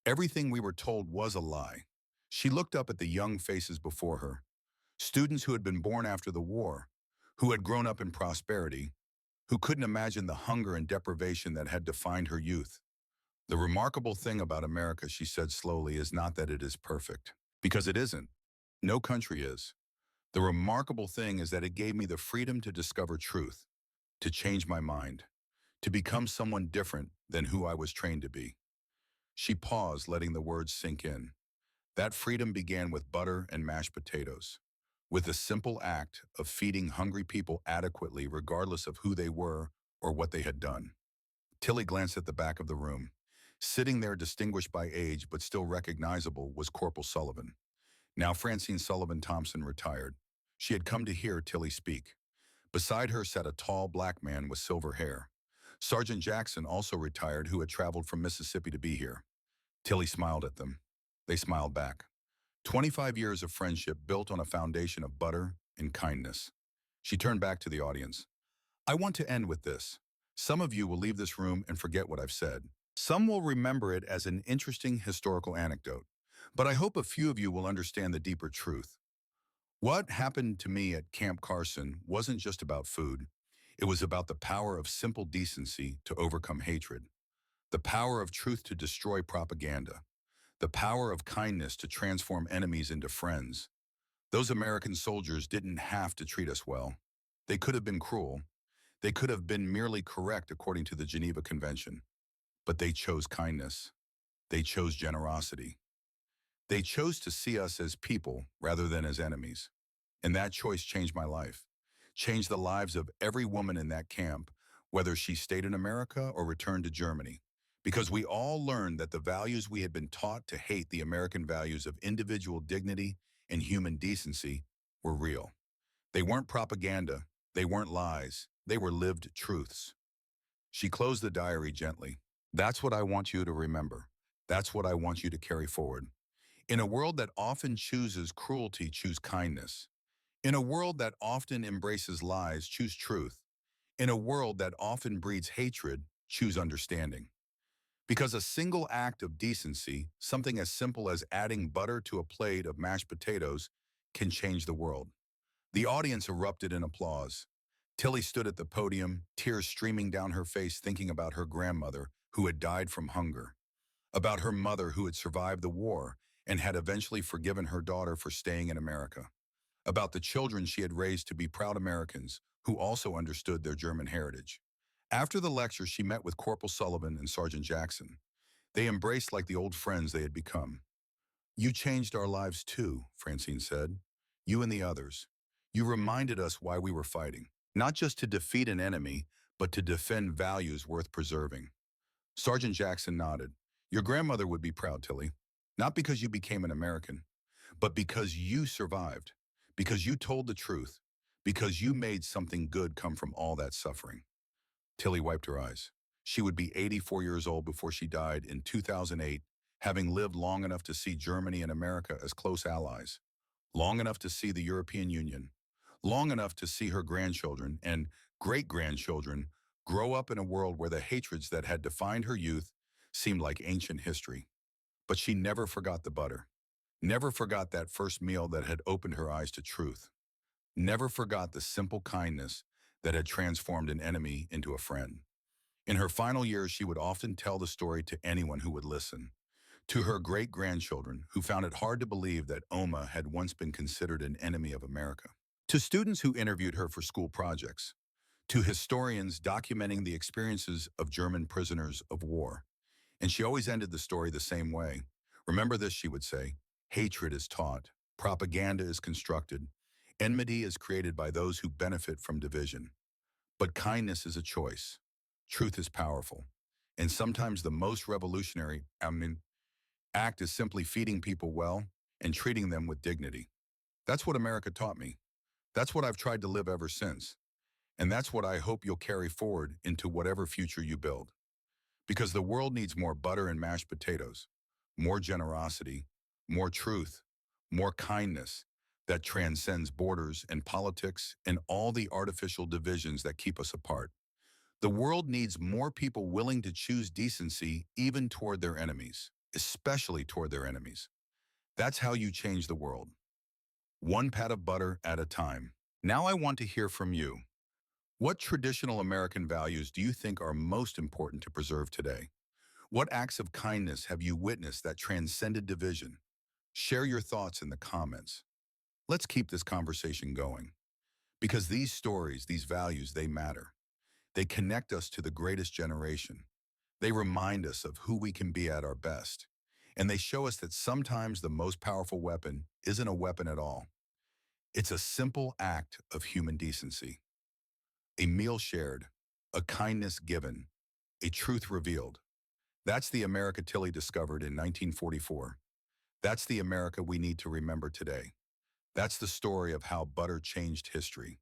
Everything we were told was a lie. She looked up at the young faces before her, students who had been born after the war, who had grown up in prosperity, who couldn't imagine the hunger and deprivation that had defined her youth. The remarkable thing about America, she said slowly, is not that it is perfect, because it isn't. No country is. The remarkable thing is that it gave me the freedom to discover truth, to change my mind, to become someone different than who I was trained to be. She paused, letting the words sink in. That freedom began with butter and mashed potatoes, with the simple act of feeding hungry people adequately regardless of who they were or what they had done. Tilly glanced at the back of the room. Sitting there, distinguished by age but still recognizable, was Corporal Sullivan. Now Francine Sullivan Thompson, retired. She had come to hear Tilly speak. Beside her sat a tall black man with silver hair. Sergeant Jackson, also retired, who had traveled from Mississippi to be here. Tilly smiled at them. They smiled back. 25 years of friendship built on a foundation of butter and kindness. She turned back to the audience. I want to end with this. Some of you will leave this room and forget what I've said. Some will remember it as an interesting historical anecdote. But I hope a few of you will understand the deeper truth. What happened to me at Camp Carson wasn't just about food. It was about the power of simple decency to overcome hatred, the power of truth to destroy propaganda, the power of kindness to transform enemies into friends. Those American soldiers didn't have to treat us well. They could have been cruel. They could have been merely correct according to the Geneva Convention. But they chose kindness. They chose generosity. They chose to see us as people rather than as enemies. And that choice changed my life, changed the lives of every woman in that camp, whether she stayed in America or returned to Germany. Because we all learned that the values we had been taught to hate, the American values of individual dignity and human decency, were real. They weren't propaganda. They weren't lies. They were lived truths. She closed the diary gently. That's what I want you to remember. That's what I want you to carry forward. In a world that often chooses cruelty, choose kindness. In a world that often embraces lies, choose truth. In a world that often breeds hatred, choose understanding. Because a single act of decency, something as simple as adding butter to a plate of mashed potatoes, can change the world. The audience erupted in applause. Tilly stood at the podium, tears streaming down her face, thinking about her grandmother, who had died from hunger, about her mother who had survived the war and had eventually forgiven her daughter for staying in America, about the children she had raised to be proud Americans who also understood their German heritage. After the lecture, she met with Corporal Sullivan and Sergeant Jackson. They embraced like the old friends they had become. You changed our lives too, Francine said. You and the others. You reminded us why we were fighting, not just to defeat an enemy, but to defend values worth preserving. Sergeant Jackson nodded. Your grandmother would be proud, Tilly. Not because you became an American, but because you survived, because you told the truth, because you made something good come from all that suffering. Tilly wiped her eyes. She would be 84 years old before she died in 2008, having lived long enough to see Germany and America as close allies, long enough to see the European Union, long enough to see her grandchildren and great-grandchildren grow up in a world where the hatreds that had defined her youth seemed like ancient history. But she never forgot the butter, never forgot that first meal that had opened her eyes to truth, never forgot the simple kindness that had transformed an enemy into a friend. In her final years, she would often tell the story to anyone who would listen, to her great-grandchildren who found it hard to believe that Oma had once been considered an enemy of America, to students who interviewed her for school projects, to historians documenting the experiences of German prisoners of war. And she always ended the story the same way. Remember this, she would say, hatred is taught, propaganda is constructed, enmity is created by those who benefit from division. But kindness is a choice. Truth is powerful. And sometimes the most revolutionary, act is simply feeding people well and treating them with dignity. That's what America taught me. That's what I've tried to live ever since. And that's what I hope you'll carry forward into whatever future you build. Because the world needs more butter and mashed potatoes, more generosity, more truth, more kindness that transcends borders and politics and all the artificial divisions that keep us apart. The world needs more people willing to choose decency even toward their enemies, especially toward their enemies. That's how you change the world. One pat of butter at a time. Now I want to hear from you. What traditional American values do you think are most important to preserve today? What acts of kindness have you witnessed that transcended division? Share your thoughts in the comments. Let's keep this conversation going. Because these stories, these values, they matter. They connect us to the greatest generation. They remind us of who we can be at our best. And they show us that sometimes the most powerful weapon isn't a weapon at all. It's a simple act of human decency. A meal shared, a kindness given, a truth revealed. That's the America Tilly discovered in 1944. That's the America we need to remember today. That's the story of how butter changed history.